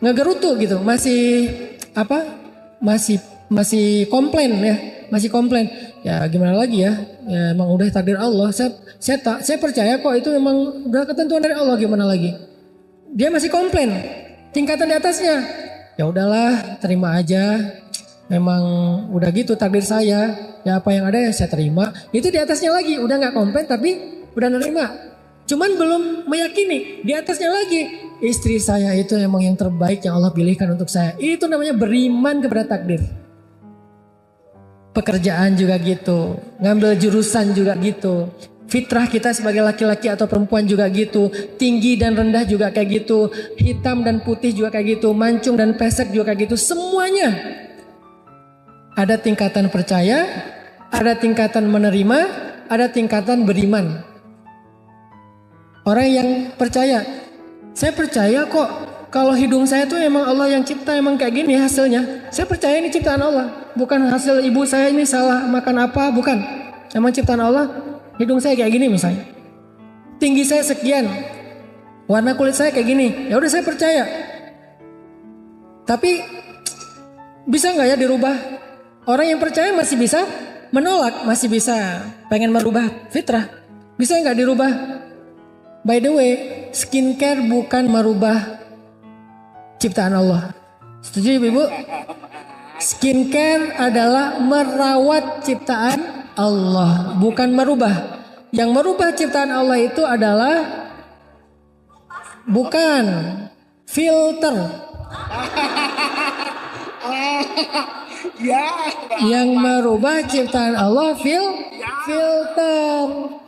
ngegerutu gitu. Masih masih komplain ya. Masih komplain. Ya gimana lagi ya? Ya emang udah takdir Allah. Saya percaya kok itu memang udah ketentuan dari Allah, gimana lagi? Dia masih komplain. Tingkatan di atasnya. Ya udahlah, terima aja. Memang udah gitu takdir saya. Ya apa yang ada ya saya terima. Itu di atasnya lagi, udah nggak komplain tapi udah nerima. Cuman belum meyakini. Di atasnya lagi, istri saya itu emang yang terbaik yang Allah pilihkan untuk saya. Itu namanya beriman kepada takdir. Pekerjaan juga gitu, ngambil jurusan juga gitu. Fitrah kita sebagai laki-laki atau perempuan juga gitu. Tinggi dan rendah juga kayak gitu. Hitam dan putih juga kayak gitu. Mancung dan pesek juga kayak gitu. Semuanya ada tingkatan percaya, ada tingkatan menerima, ada tingkatan beriman. Orang yang percaya, saya percaya kok kalau hidung saya tuh emang Allah yang cipta, emang kayak gini hasilnya. Saya percaya ini ciptaan Allah. Bukan hasil ibu saya ini salah makan apa, bukan. Emang ciptaan Allah, hidung saya kayak gini misalnya. Tinggi saya sekian. Warna kulit saya kayak gini. Ya udah saya percaya. Tapi bisa nggak ya dirubah? Orang yang percaya masih bisa menolak, masih bisa pengen merubah fitrah. Bisa nggak dirubah? By the way, skincare bukan merubah ciptaan Allah. Setuju Ibu? Skincare adalah merawat ciptaan Allah, bukan merubah. Yang merubah ciptaan Allah itu adalah bukan filter. Yang merubah ciptaan Allah filter.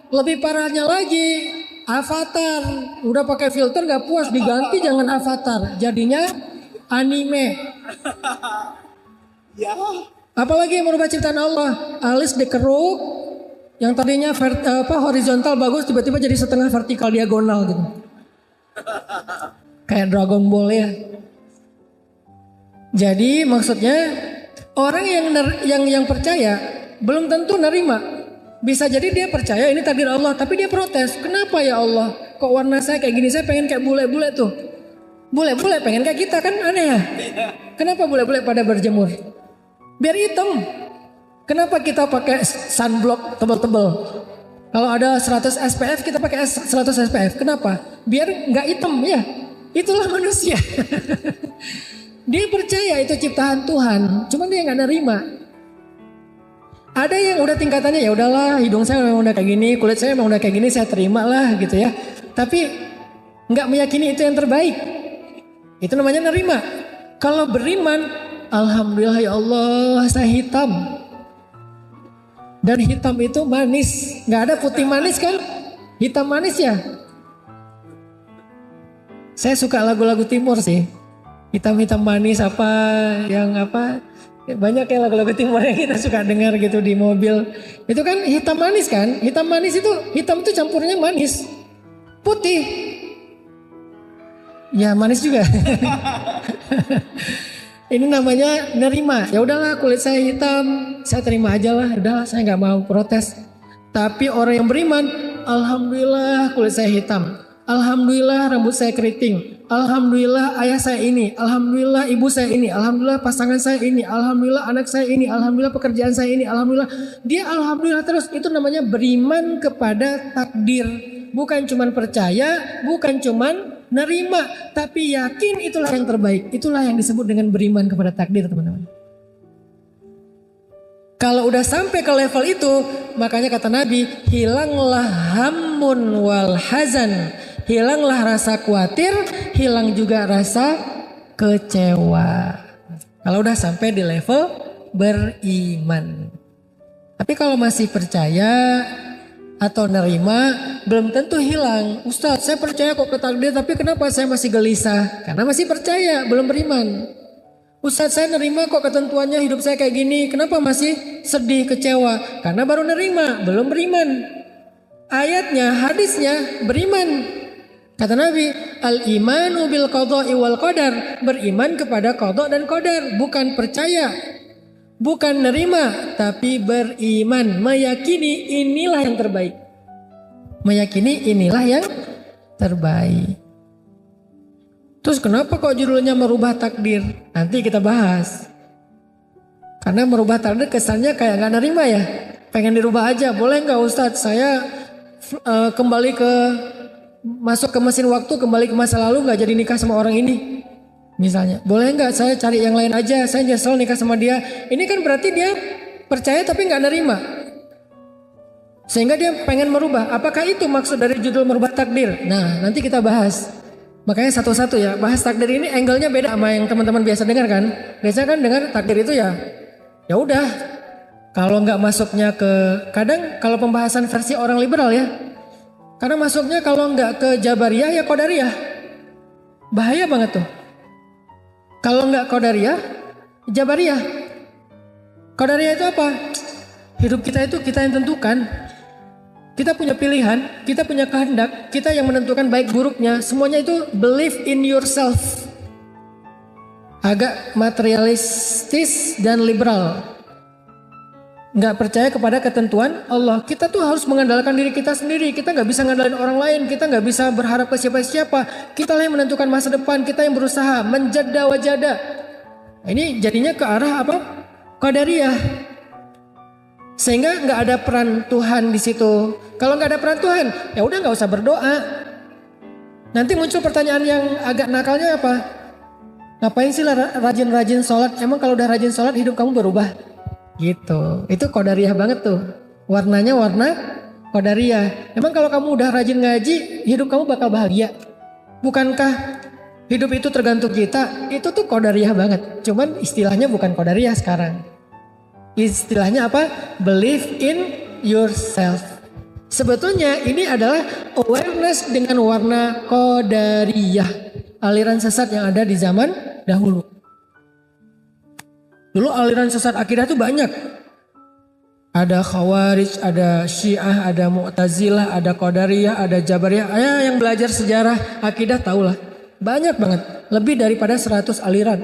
Lebih parahnya lagi, avatar. Udah pakai filter gak puas, diganti jangan avatar, jadinya anime. Apalagi yang merubah ciptaan Allah, alis dikeruk, Yang tadinya horizontal bagus tiba-tiba jadi setengah vertikal diagonal gitu. Kayak Dragon Ball ya. Jadi maksudnya orang yang percaya belum tentu nerima. Bisa jadi dia percaya ini takdir Allah tapi dia protes. Kenapa ya Allah? Kok warna saya kayak gini? Saya pengen kayak bule-bule tuh. Bule-bule pengen kayak kita kan aneh ya. Kenapa bule-bule pada berjemur? Biar hitam. Kenapa kita pakai sunblock tebal-tebal? Kalau ada 100 SPF kita pakai 100 SPF. Kenapa? Biar nggak hitam ya. Itulah manusia. Dia percaya itu ciptaan Tuhan, cuman dia nggak nerima. Ada yang udah tingkatannya ya udahlah, hidung saya memang udah kayak gini, kulit saya memang udah kayak gini, saya terima lah gitu ya. Tapi nggak meyakini itu yang terbaik. Itu namanya nerima. Kalau beriman, alhamdulillah ya Allah saya hitam. Dan hitam itu manis, nggak ada putih manis kan? Hitam manis ya. Saya suka lagu-lagu timur sih. Hitam-hitam manis banyak ya lagu-lagu timur yang kita suka dengar gitu di mobil. Itu kan hitam manis kan? Hitam manis itu, hitam itu campurnya manis. Putih. Ya manis juga. Ini namanya nerima. Ya udahlah kulit saya hitam, saya terima aja lah. Udahlah saya nggak mau protes. Tapi orang yang beriman, alhamdulillah kulit saya hitam. Alhamdulillah rambut saya keriting. Alhamdulillah ayah saya ini. Alhamdulillah ibu saya ini. Alhamdulillah pasangan saya ini. Alhamdulillah anak saya ini. Alhamdulillah pekerjaan saya ini. Alhamdulillah. Dia alhamdulillah terus. Itu namanya beriman kepada takdir. Bukan cuman percaya, bukan cuman nerima, tapi yakin itulah yang terbaik. Itulah yang disebut dengan beriman kepada takdir, teman-teman. Kalau udah sampai ke level itu, makanya kata Nabi, hilanglah hammun wal hazan. Hilanglah rasa khawatir, hilang juga rasa kecewa. Kalau udah sampai di level beriman. Tapi kalau masih percaya atau nerima, belum tentu hilang. Ustadz, saya percaya kok ke takdir, tapi kenapa saya masih gelisah? Karena masih percaya, belum beriman. Ustadz, saya nerima kok ketentuannya hidup saya kayak gini, kenapa masih sedih, kecewa? Karena baru nerima, belum beriman. Ayatnya, hadisnya, beriman. Kata Nabi, al-imanu bil qada'i wal qadar. Beriman kepada qada dan qadar, bukan percaya. Bukan nerima, tapi beriman. Meyakini inilah yang terbaik. Meyakini inilah yang terbaik. Terus kenapa kok judulnya merubah takdir? Nanti kita bahas. Karena merubah takdir kesannya kayak gak nerima ya. Pengen dirubah aja, boleh gak Ustadz? Saya kembali masuk ke mesin waktu, kembali ke masa lalu, gak jadi nikah sama orang ini. Misalnya, boleh nggak saya cari yang lain aja, saya nyesel nikah sama dia. Ini kan berarti dia percaya tapi nggak nerima. Sehingga dia pengen merubah. Apakah itu maksud dari judul merubah takdir? Nah, nanti kita bahas. Makanya satu-satu ya, bahas takdir ini angle-nya beda sama yang teman-teman biasa dengar kan. Biasanya kan dengar takdir itu ya udah. Kalau nggak masuknya kadang kalau pembahasan versi orang liberal ya. Karena masuknya kalau nggak ke Jabariyah ya Qadariyah. Bahaya banget tuh. Kalau nggak Qadariyah, Jabariyah. Qadariyah itu apa? Hidup kita itu kita yang tentukan. Kita punya pilihan, kita punya kehendak, kita yang menentukan baik buruknya. Semuanya itu believe in yourself. Agak materialistis dan liberal. Nggak percaya kepada ketentuan Allah. Kita tuh harus mengandalkan diri kita sendiri. Kita nggak bisa ngandalin orang lain. Kita nggak bisa berharap ke siapa-siapa. Kita lah yang menentukan masa depan. Kita yang berusaha menjada wajada. Ini jadinya ke arah apa? Qadariyah. Sehingga nggak ada peran Tuhan di situ. Kalau nggak ada peran Tuhan, ya udah nggak usah berdoa. Nanti muncul pertanyaan yang agak nakalnya apa? Ngapain sih rajin-rajin sholat? Emang kalau udah rajin sholat hidup kamu berubah? Gitu. Itu Qadariyah banget tuh. Warnanya warna Qadariyah. Emang kalau kamu udah rajin ngaji, hidup kamu bakal bahagia? Bukankah hidup itu tergantung kita? Itu tuh Qadariyah banget. Cuman istilahnya bukan Qadariyah sekarang. Istilahnya apa? Believe in yourself. Sebetulnya ini adalah awareness dengan warna Qadariyah. Aliran sesat yang ada di zaman dahulu. Dulu aliran sesat akidah tuh banyak. Ada Khawarij, ada Syiah, ada Mu'tazilah, ada Qadariyah, ada Jabariyah. Yang belajar sejarah akidah tahulah. Banyak banget, lebih daripada 100 aliran.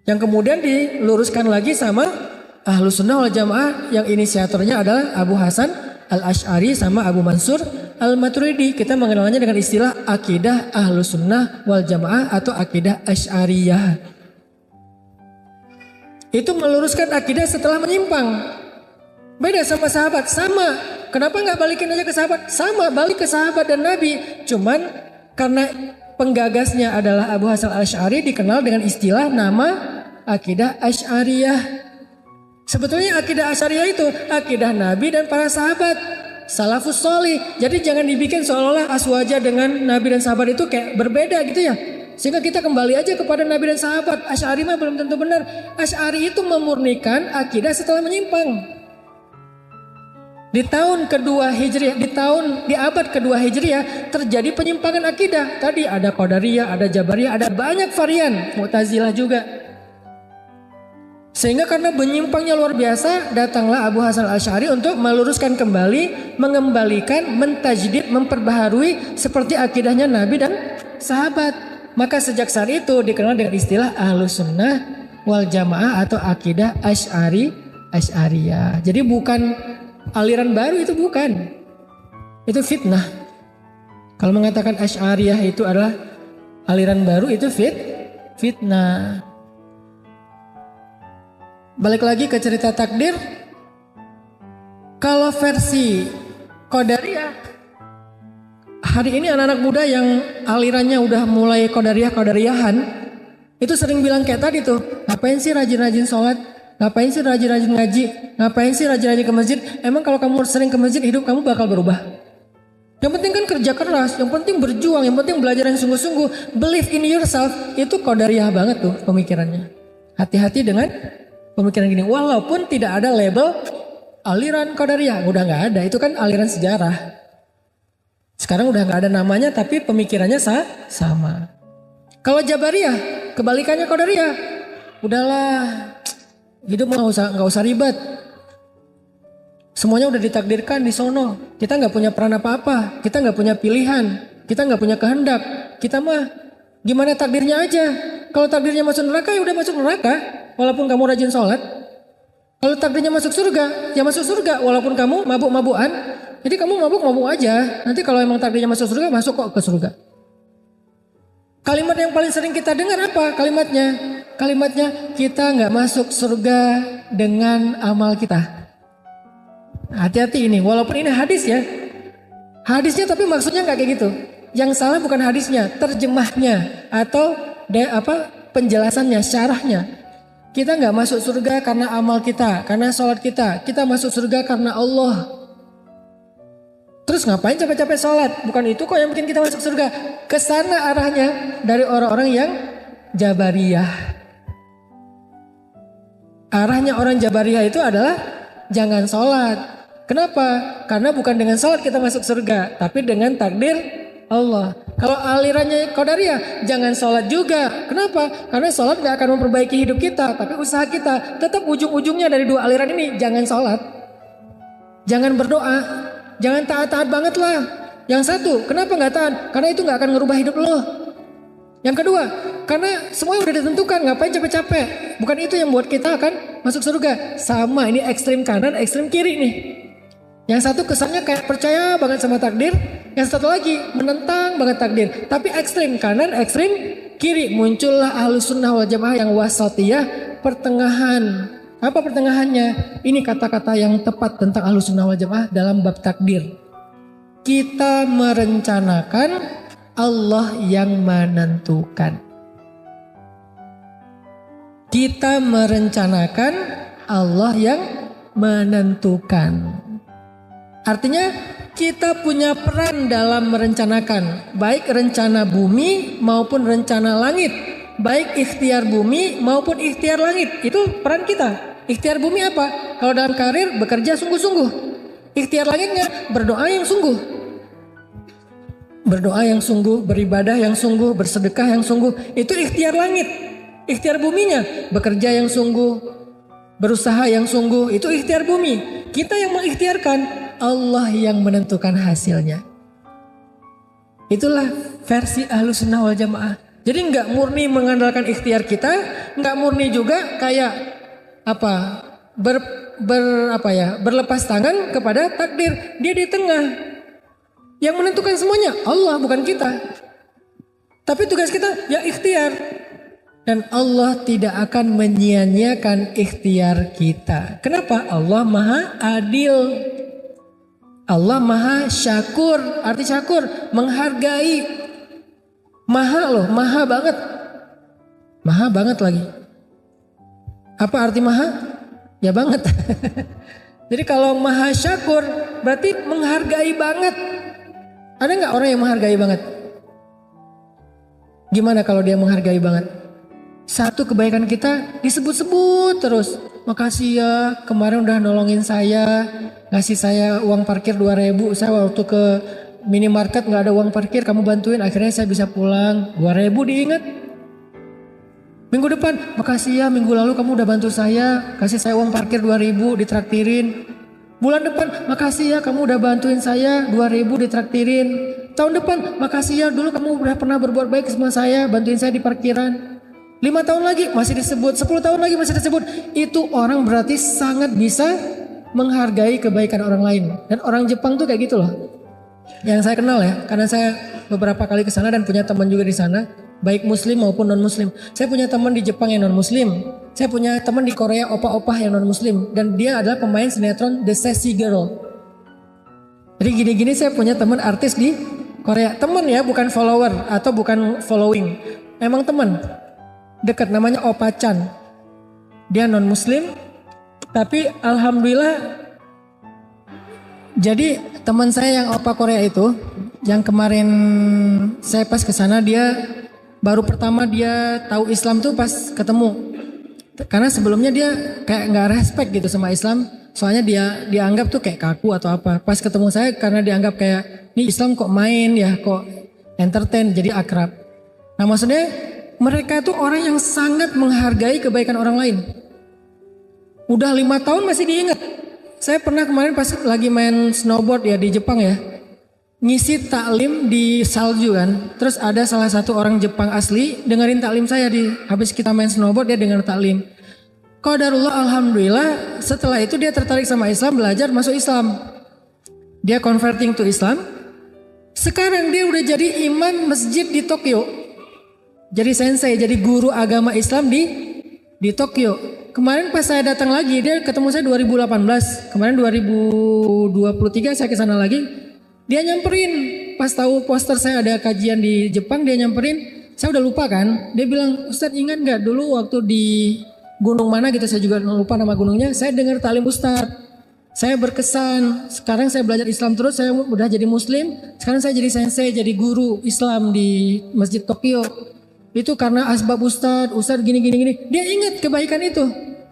Yang kemudian diluruskan lagi sama Ahlus Sunnah wal Jamaah yang inisiatornya adalah Abu Hasan Al-Asy'ari sama Abu Mansur Al-Maturidi. Kita mengenalnya dengan istilah akidah Ahlus Sunnah wal Jamaah atau akidah Asy'ariyah. Itu meluruskan akidah setelah menyimpang. Beda sama sahabat, sama. Kenapa nggak balikin aja ke sahabat? Sama, balik ke sahabat dan Nabi. Cuman karena penggagasnya adalah Abu Hasan Al-Asy'ari dikenal dengan istilah nama akidah Asy'ariyah. Sebetulnya akidah Asy'ariyah itu akidah Nabi dan para sahabat. Salafus Sholih. Jadi jangan dibikin seolah-olah aswaja dengan Nabi dan sahabat itu kayak berbeda gitu ya. Sehingga kita kembali aja kepada Nabi dan sahabat. Asy'ari mah belum tentu benar. Asy'ari itu memurnikan akidah setelah menyimpang. Di tahun kedua Hijriah, di abad kedua Hijriah terjadi penyimpangan akidah. Tadi ada Qadariyah, ada Jabariyah, ada banyak varian, Mu'tazilah juga. Sehingga karena menyimpangnya luar biasa, datanglah Abu Hasan Al-Asy'ari untuk meluruskan kembali, mengembalikan, mentajdid, memperbaharui seperti akidahnya Nabi dan sahabat. Maka sejak saat itu dikenal dengan istilah Ahlus Sunnah wal Jamaah atau akidah Asy'ariyah. Jadi bukan aliran baru, itu bukan. Itu fitnah. Kalau mengatakan Asy'ariyah itu adalah aliran baru, itu fitnah. Balik lagi ke cerita takdir. Kalau versi Qadariyah, hari ini anak-anak muda yang alirannya udah mulai Qadariyahan itu sering bilang kayak tadi tuh, ngapain sih rajin-rajin sholat? Ngapain sih rajin-rajin ngaji? Ngapain sih rajin-rajin ke masjid? Emang kalau kamu sering ke masjid hidup kamu bakal berubah? Yang penting kan kerja keras, yang penting berjuang, yang penting belajar yang sungguh-sungguh. Believe in yourself, itu Qadariyah banget tuh pemikirannya. Hati-hati dengan pemikiran gini. Walaupun tidak ada label aliran Qadariyah, udah gak ada. Itu kan aliran sejarah. Sekarang udah gak ada namanya tapi pemikirannya sama. Kalau Jabariyah, kebalikannya Qadariyah. Udahlah, hidup nggak usah ribet. Semuanya udah ditakdirkan di sono. Kita nggak punya peran apa-apa. Kita nggak punya pilihan. Kita nggak punya kehendak. Kita mah gimana takdirnya aja. Kalau takdirnya masuk neraka ya udah masuk neraka. Walaupun kamu rajin sholat. Kalau takdirnya masuk surga ya masuk surga. Walaupun kamu mabuk-mabukan. Jadi kamu mabuk-mabuk aja. Nanti kalau emang takdirnya masuk surga, masuk kok ke surga. Kalimat yang paling sering kita dengar apa kalimatnya? Kalimatnya kita nggak masuk surga dengan amal kita. Hati-hati ini, walaupun ini hadis ya. Hadisnya tapi maksudnya nggak kayak gitu. Yang salah bukan hadisnya, terjemahnya atau penjelasannya, syarahnya. Kita nggak masuk surga karena amal kita, karena sholat kita. Kita masuk surga karena Allah. Terus ngapain capek-capek sholat? Bukan itu kok yang bikin kita masuk surga. Kesana arahnya dari orang-orang yang Jabariyah. Arahnya orang Jabariyah itu adalah jangan sholat. Kenapa? Karena bukan dengan sholat kita masuk surga, tapi dengan takdir Allah. Kalau alirannya Qadariyah, jangan sholat juga. Kenapa? Karena sholat gak akan memperbaiki hidup kita, tapi usaha kita. Tetap ujung-ujungnya dari dua aliran ini, jangan sholat. Jangan berdoa, jangan taat-taat banget lah. Yang satu, kenapa gak taat? Karena itu gak akan ngerubah hidup lo. Yang kedua, karena semuanya udah ditentukan, ngapain capek-capek. Bukan itu yang buat kita akan masuk surga. Sama, ini ekstrim kanan, ekstrim kiri nih. Yang satu kesannya kayak percaya banget sama takdir. Yang satu lagi menentang banget takdir. Tapi ekstrim kanan, ekstrim kiri. Muncullah Ahlus Sunnah wal Jamaah yang wasatiyah, pertengahan. Apa pertengahannya? Ini kata-kata yang tepat tentang Ahlus Sunnah wal Jamaah dalam bab takdir. Kita merencanakan, Allah yang menentukan. Kita merencanakan, Allah yang menentukan. Artinya kita punya peran dalam merencanakan, baik rencana bumi maupun rencana langit, baik ikhtiar bumi maupun ikhtiar langit. Itu peran kita. Ikhtiar bumi apa? Kalau dalam karir bekerja sungguh-sungguh. Ikhtiar langitnya berdoa yang sungguh. Berdoa yang sungguh, beribadah yang sungguh, bersedekah yang sungguh. Itu ikhtiar langit. Ikhtiar buminya bekerja yang sungguh, berusaha yang sungguh, itu ikhtiar bumi. Kita yang mengikhtiarkan, Allah yang menentukan hasilnya. Itulah versi Ahlussunnah wal Jamaah. Jadi nggak murni mengandalkan ikhtiar kita, nggak murni juga kayak berlepas tangan kepada takdir. Dia di tengah. Yang menentukan semuanya Allah, bukan kita. Tapi tugas kita ya ikhtiar. Dan Allah tidak akan menyia-nyiakan ikhtiar kita. Kenapa? Allah Maha Adil. Allah Maha Syakur. Arti syakur, menghargai. Maha loh, maha banget. Maha banget lagi. Apa arti maha? Ya banget. Jadi kalau Maha Syakur berarti menghargai banget. Ada nggak orang yang menghargai banget? Gimana kalau dia menghargai banget? Satu kebaikan kita disebut-sebut terus. Makasih ya, kemarin udah nolongin saya, ngasih saya uang parkir 2.000. Saya waktu ke minimarket nggak ada uang parkir, kamu bantuin, akhirnya saya bisa pulang. 2.000 diingat. Minggu depan, makasih ya, minggu lalu kamu udah bantu saya, kasih saya uang parkir 2.000, ditraktirin. Bulan depan, makasih ya, kamu udah bantuin saya, 2.000 ditraktirin. Tahun depan, makasih ya, dulu kamu udah pernah berbuat baik sama saya, bantuin saya di parkiran. 5 tahun lagi masih disebut, 10 tahun lagi masih disebut. Itu orang berarti sangat bisa menghargai kebaikan orang lain. Dan orang Jepang tuh kayak gitu loh. Yang saya kenal ya, karena saya beberapa kali ke sana dan punya teman juga di sana, baik muslim maupun non muslim. Saya punya teman di Jepang yang non muslim. Saya punya teman di Korea opah-opah yang non muslim, dan dia adalah pemain sinetron The Sassy Girl. Jadi gini-gini saya punya teman artis di Korea. Teman ya, bukan follower atau bukan following. Emang teman. Dekat, namanya Opa Chan. Dia non muslim, tapi alhamdulillah. Jadi teman saya yang opa Korea itu, yang kemarin saya pas ke sana, dia baru pertama dia tahu Islam tuh pas ketemu. Karena sebelumnya dia kayak nggak respect gitu sama Islam, soalnya dia dianggap tuh kayak kaku atau apa. Pas ketemu saya karena dianggap kayak ini Islam kok main ya, kok entertain, jadi akrab. Nah maksudnya mereka tuh orang yang sangat menghargai kebaikan orang lain. Udah 5 tahun masih diingat. Saya pernah kemarin pas lagi main snowboard ya di Jepang ya, ngisi taklim di salju kan. Terus ada salah satu orang Jepang asli dengerin taklim saya habis kita main snowboard, dia denger taklim. Qadarullah, alhamdulillah, setelah itu dia tertarik sama Islam, belajar masuk Islam. Dia converting to Islam. Sekarang dia udah jadi imam masjid di Tokyo. Jadi sensei, jadi guru agama Islam di Tokyo. Kemarin pas saya datang lagi, dia ketemu saya 2018. Kemarin 2023 saya ke sana lagi. Dia nyamperin, pas tahu poster saya ada kajian di Jepang, dia nyamperin. Saya udah lupa kan. Dia bilang, Ustadz ingat gak dulu waktu di gunung mana gitu, saya juga lupa nama gunungnya. Saya dengar taklim Ustadz. Saya berkesan. Sekarang saya belajar Islam terus, saya udah jadi muslim. Sekarang saya jadi sensei, jadi guru Islam di Masjid Tokyo. Itu karena asbab Ustadz gini. Dia ingat kebaikan itu.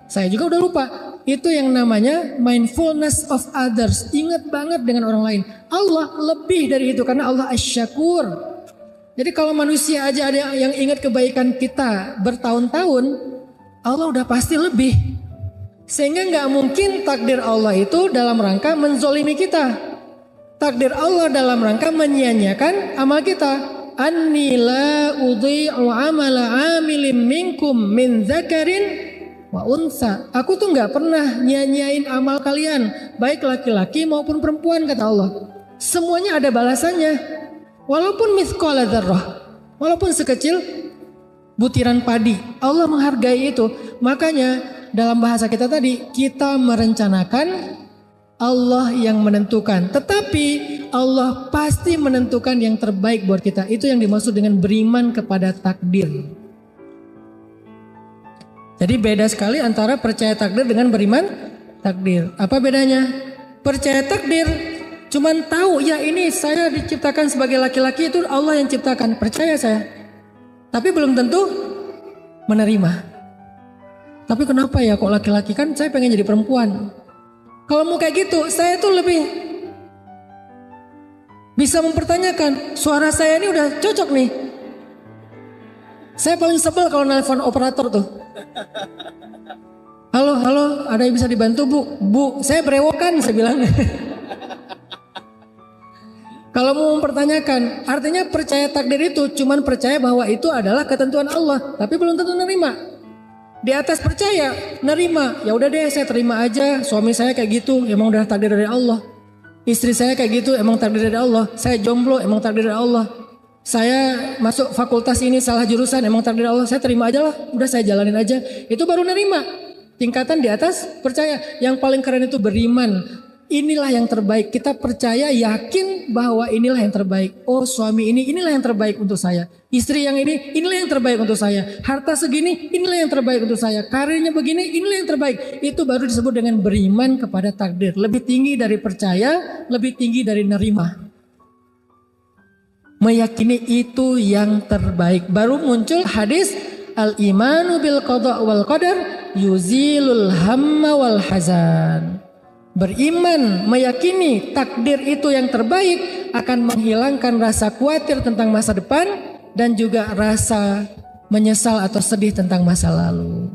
Saya juga udah lupa. Itu yang namanya mindfulness of others. Ingat banget dengan orang lain. Allah lebih dari itu karena Allah asy-syakur. Jadi kalau manusia aja ada yang ingat kebaikan kita bertahun-tahun, Allah udah pasti lebih. Sehingga gak mungkin takdir Allah itu dalam rangka menzolimi kita. Takdir Allah dalam rangka menyia-nyiakan amal kita. Anni la udhi'u amala amilin minkum min dzakarin wa unsa. Aku tuh gak pernah nyanyain amal kalian, baik laki-laki maupun perempuan, kata Allah. Semuanya ada balasannya. Walaupun mithqala dzarrah, walaupun sekecil butiran padi, Allah menghargai itu. Makanya dalam bahasa kita tadi, kita merencanakan, Allah yang menentukan. Tetapi Allah pasti menentukan yang terbaik buat kita. Itu yang dimaksud dengan beriman kepada takdir. Jadi beda sekali antara percaya takdir dengan beriman takdir. Apa bedanya? Percaya takdir cuman tahu ya ini saya diciptakan sebagai laki-laki, itu Allah yang ciptakan. Percaya saya. Tapi belum tentu menerima. Tapi kenapa ya kok laki-laki, kan saya pengen jadi perempuan. Kalau mau kayak gitu, saya tuh lebih bisa mempertanyakan, suara saya ini udah cocok nih. Saya paling sebel kalau nelpon operator tuh. Halo, ada yang bisa dibantu Bu? Bu, saya berewokan, saya bilang. Kalau mau mempertanyakan, artinya percaya takdir itu cuman percaya bahwa itu adalah ketentuan Allah, tapi belum tentu nerima. Di atas percaya, nerima. Ya udah deh, saya terima aja. Suami saya kayak gitu, emang udah takdir dari Allah. Istri saya kayak gitu, emang takdir dari Allah. Saya jomblo, emang takdir dari Allah. Saya masuk fakultas ini salah jurusan, emang takdir dari Allah. Saya terima aja lah, udah saya jalanin aja. Itu baru nerima. Tingkatan di atas percaya. Yang paling keren itu beriman. Inilah yang terbaik. Kita percaya, yakin bahwa inilah yang terbaik. Oh, suami ini, inilah yang terbaik untuk saya. Istri yang ini, inilah yang terbaik untuk saya. Harta segini, inilah yang terbaik untuk saya. Karirnya begini, inilah yang terbaik. Itu baru disebut dengan beriman kepada takdir. Lebih tinggi dari percaya, lebih tinggi dari nerima. Meyakini itu yang terbaik. Baru muncul hadis al-imanu bil qada' wal qadar yuzilul hamma wal hazan. Beriman, meyakini takdir itu yang terbaik akan menghilangkan rasa khawatir tentang masa depan dan juga rasa menyesal atau sedih tentang masa lalu.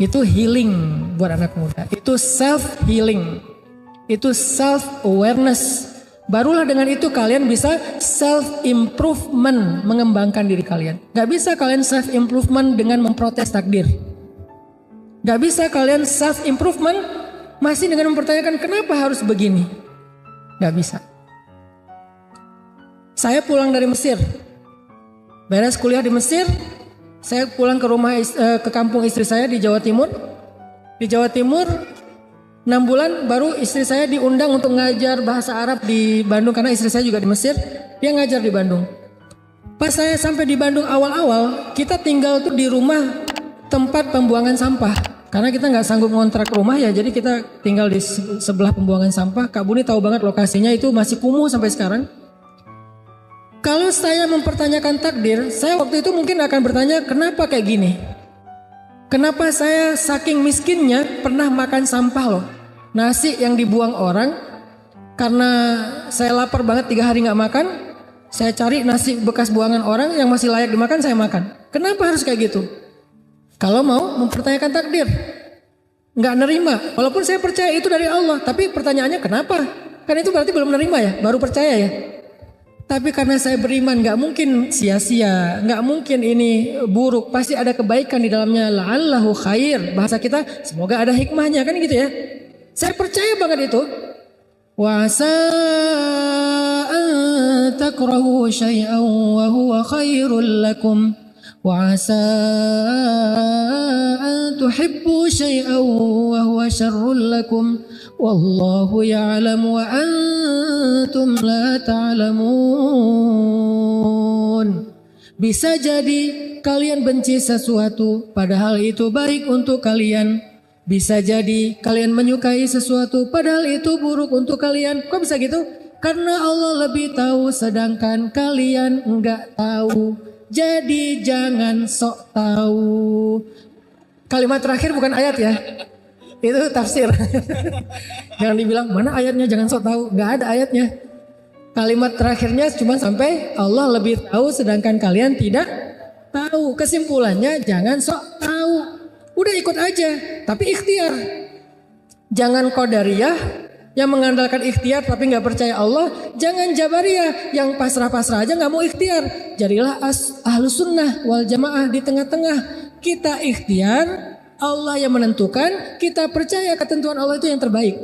Itu healing buat anak muda. Itu self healing. Itu self awareness. Barulah dengan itu kalian bisa self improvement, mengembangkan diri kalian. Gak bisa kalian self improvement dengan memprotes takdir. Gak bisa kalian self improvement masih dengan mempertanyakan kenapa harus begini. Gak bisa. Saya pulang dari Mesir, beres kuliah di Mesir, saya pulang ke rumah ke kampung istri saya di Jawa Timur. Di Jawa Timur 6 bulan baru istri saya diundang untuk ngajar bahasa Arab di Bandung karena istri saya juga di Mesir. Dia ngajar di Bandung. Pas saya sampai di Bandung awal-awal, kita tinggal tuh di rumah tempat pembuangan sampah. Karena kita nggak sanggup ngontrak rumah ya, jadi kita tinggal di sebelah pembuangan sampah. Kak Buni tahu banget lokasinya, itu masih kumuh sampai sekarang. Kalau saya mempertanyakan takdir, saya waktu itu mungkin akan bertanya kenapa kayak gini. Kenapa saya saking miskinnya pernah makan sampah loh. Nasi yang dibuang orang, karena saya lapar banget 3 hari nggak makan, saya cari nasi bekas buangan orang yang masih layak dimakan, saya makan. Kenapa harus kayak gitu? Kalau mau mempertanyakan takdir, nggak nerima. Walaupun saya percaya itu dari Allah, tapi pertanyaannya kenapa? Kan itu berarti belum nerima ya, baru percaya ya. Tapi karena saya beriman, nggak mungkin sia-sia, nggak mungkin ini buruk. Pasti ada kebaikan di dalamnya. La'allahu khair. Bahasa kita, semoga ada hikmahnya kan gitu ya. Saya percaya banget itu. Wa asa an takrahu syai'an wa huwa khairul lakum. وعسى أن تحبوا شيئا وهو شر لكم والله يعلم وأنتم لا تعلمون. Bisa jadi kalian benci sesuatu padahal itu baik untuk kalian. Bisa jadi kalian menyukai sesuatu padahal itu buruk untuk kalian. Kok bisa gitu? Karena Allah lebih tahu sedangkan kalian enggak tahu. Jadi jangan sok tahu. Kalimat terakhir bukan ayat ya. Itu tafsir. Jangan dibilang mana ayatnya jangan sok tahu. Gak ada ayatnya. Kalimat terakhirnya cuma sampai Allah lebih tahu sedangkan kalian tidak tahu. Kesimpulannya jangan sok tahu. Udah ikut aja. Tapi ikhtiar. Jangan qadariyah yang mengandalkan ikhtiar tapi nggak percaya Allah. Jangan jabariyah yang pasrah-pasrah aja nggak mau ikhtiar. Jadilah ahlus sunnah wal jamaah di tengah-tengah. Kita ikhtiar, Allah yang menentukan. Kita percaya ketentuan Allah itu yang terbaik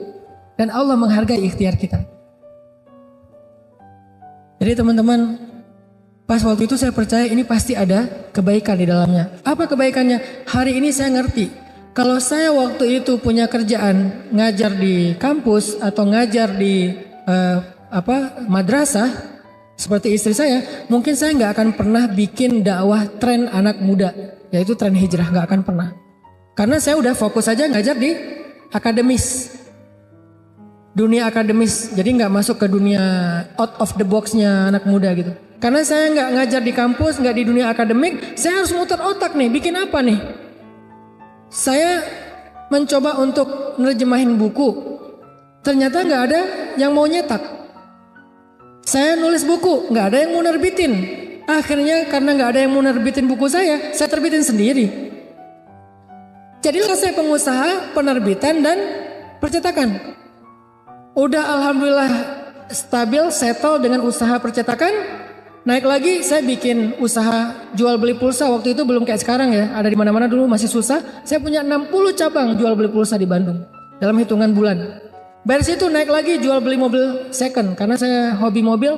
dan Allah menghargai ikhtiar kita. Jadi teman-teman, pas waktu itu saya percaya ini pasti ada kebaikan di dalamnya. Apa kebaikannya? Hari ini saya ngerti. Kalau saya waktu itu punya kerjaan ngajar di kampus atau ngajar di madrasah seperti istri saya, mungkin saya nggak akan pernah bikin dakwah tren anak muda, yaitu tren hijrah, nggak akan pernah. Karena saya udah fokus aja ngajar di akademis, dunia akademis, jadi nggak masuk ke dunia out of the boxnya anak muda gitu. Karena saya nggak ngajar di kampus, nggak di dunia akademik, saya harus muter otak nih, bikin apa nih? Saya mencoba untuk nerjemahin buku, ternyata nggak ada yang mau nyetak. Saya nulis buku, nggak ada yang mau nerbitin. Akhirnya karena nggak ada yang mau nerbitin buku saya terbitin sendiri. Jadilah saya pengusaha penerbitan dan percetakan. Udah alhamdulillah stabil, settle dengan usaha percetakan. Naik lagi saya bikin usaha jual beli pulsa. Waktu itu belum kayak sekarang ya, ada di mana-mana dulu masih susah. Saya punya 60 cabang jual beli pulsa di Bandung dalam hitungan bulan. Dari situ naik lagi jual beli mobil second karena saya hobi mobil,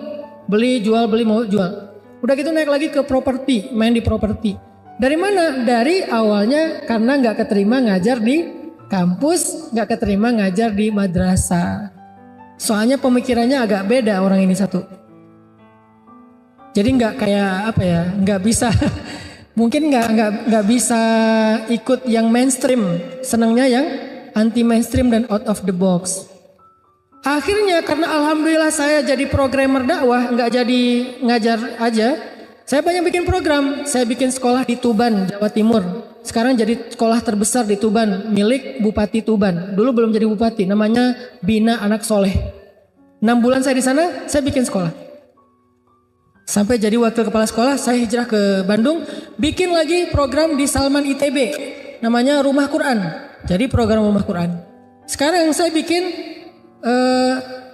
beli jual beli mau jual. Udah gitu naik lagi ke properti, main di properti. Dari mana? Dari awalnya karena nggak keterima ngajar di kampus, nggak keterima ngajar di madrasah. Soalnya pemikirannya agak beda orang ini satu. Jadi nggak kayak apa ya, nggak bisa, mungkin nggak bisa ikut yang mainstream, senangnya yang anti mainstream dan out of the box. Akhirnya karena alhamdulillah saya jadi programmer dakwah, nggak jadi ngajar aja, saya banyak bikin program. Saya bikin sekolah di Tuban, Jawa Timur. Sekarang jadi sekolah terbesar di Tuban, milik Bupati Tuban. Dulu belum jadi bupati, namanya Bina Anak Soleh. 6 bulan saya di sana, saya bikin sekolah. Sampai jadi wakil kepala sekolah, saya hijrah ke Bandung, bikin lagi program di Salman ITB, namanya Rumah Quran. Jadi program Rumah Quran. Sekarang saya bikin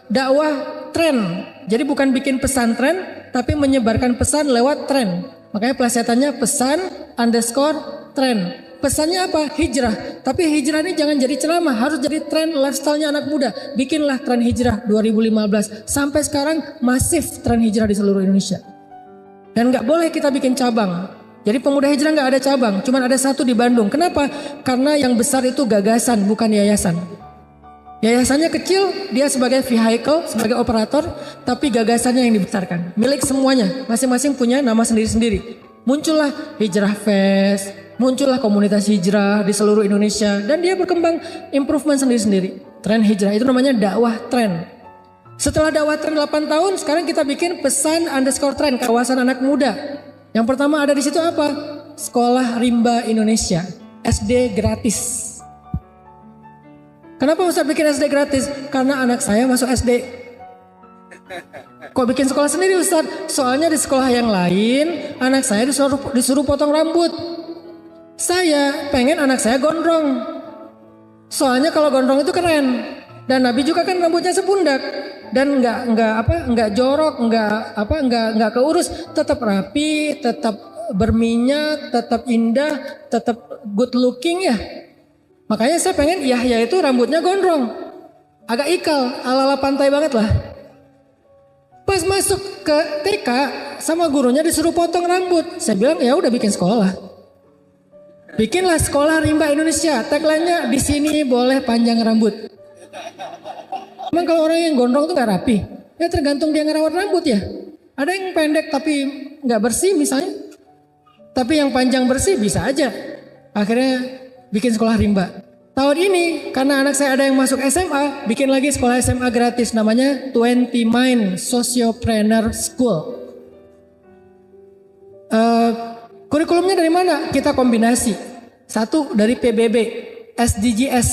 dakwah tren. Jadi bukan bikin pesantren, tapi menyebarkan pesan lewat tren. Makanya pelesetannya pesan_tren. Pesannya apa? Hijrah. Tapi hijrah ini jangan jadi ceramah, harus jadi tren lifestyle-nya anak muda. Bikinlah tren hijrah 2015. Sampai sekarang masif tren hijrah di seluruh Indonesia. Dan gak boleh kita bikin cabang. Jadi pemuda hijrah gak ada cabang, cuman ada satu di Bandung. Kenapa? Karena yang besar itu gagasan, bukan yayasan. Yayasannya kecil, dia sebagai vehicle, sebagai operator, tapi gagasannya yang dibesarkan. Milik semuanya, masing-masing punya nama sendiri-sendiri. Muncullah Hijrah Fest, muncullah komunitas hijrah di seluruh Indonesia, dan dia berkembang improvement sendiri-sendiri. Tren hijrah itu namanya dakwah tren. Setelah dakwah tren 8 tahun, sekarang kita bikin pesan_tren, kawasan anak muda. Yang pertama ada di situ apa? Sekolah Rimba Indonesia, SD gratis. Kenapa Ustaz bikin SD gratis? Karena anak saya masuk SD. Kok bikin sekolah sendiri Ustaz? Soalnya di sekolah yang lain anak saya disuruh potong rambut. Saya pengen anak saya gondrong. Soalnya kalau gondrong itu keren. Dan Nabi juga kan rambutnya sepundak dan nggak jorok, nggak keurus, tetap rapi, tetap berminyak, tetap indah, tetap good looking ya. Makanya saya pengen Yahya itu rambutnya gondrong, agak ikal, ala-ala pantai banget lah. Pas masuk ke TK sama gurunya disuruh potong rambut. Saya bilang ya udah bikin sekolah. Bikinlah sekolah Rimba Indonesia. Tagline-nya di sini boleh panjang rambut. Emang kalau orang yang gondrong tuh gak rapi? Ya tergantung dia ngerawat rambut ya. Ada yang pendek tapi gak bersih misalnya. Tapi yang panjang bersih bisa aja. Akhirnya bikin sekolah Rimba. Tahun ini karena anak saya ada yang masuk SMA, bikin lagi sekolah SMA gratis namanya 20 Mind Sociopreneur School. Kurikulumnya dari mana? Kita kombinasi. Satu dari PBB, SDGs.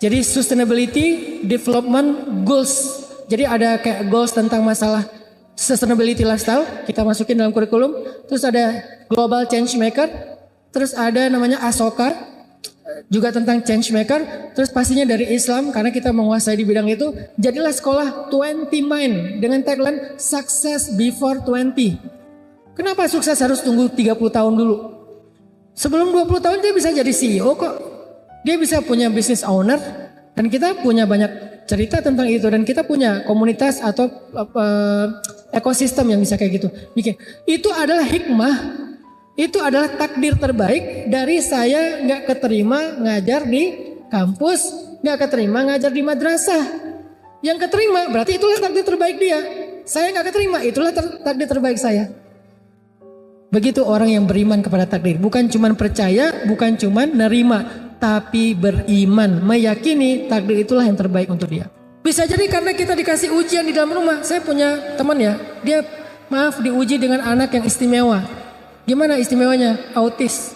Jadi Sustainability Development Goals. Jadi ada kayak goals tentang masalah sustainability lifestyle, kita masukin dalam kurikulum. Terus ada Global Change Maker. Terus ada namanya Asoka, juga tentang change maker. Terus pastinya dari Islam karena kita menguasai di bidang itu. Jadilah sekolah 20 Mind dengan tagline Success Before 20. Kenapa sukses harus tunggu 30 tahun dulu? Sebelum 20 tahun dia bisa jadi CEO kok. Dia bisa punya business owner. Dan kita punya banyak cerita tentang itu. Dan kita punya komunitas atau ekosistem yang bisa kayak gitu. Bikin. Itu adalah hikmah. Itu adalah takdir terbaik dari saya gak keterima ngajar di kampus, gak keterima ngajar di madrasah. Yang keterima berarti itulah takdir terbaik dia. Saya gak keterima, itulah takdir terbaik saya. Begitu orang yang beriman kepada takdir. Bukan cuma percaya, bukan cuma nerima, tapi beriman. Meyakini takdir itulah yang terbaik untuk dia. Bisa jadi karena kita dikasih ujian di dalam rumah. Saya punya teman ya, dia diuji dengan anak yang istimewa. Gimana istimewanya? Autis.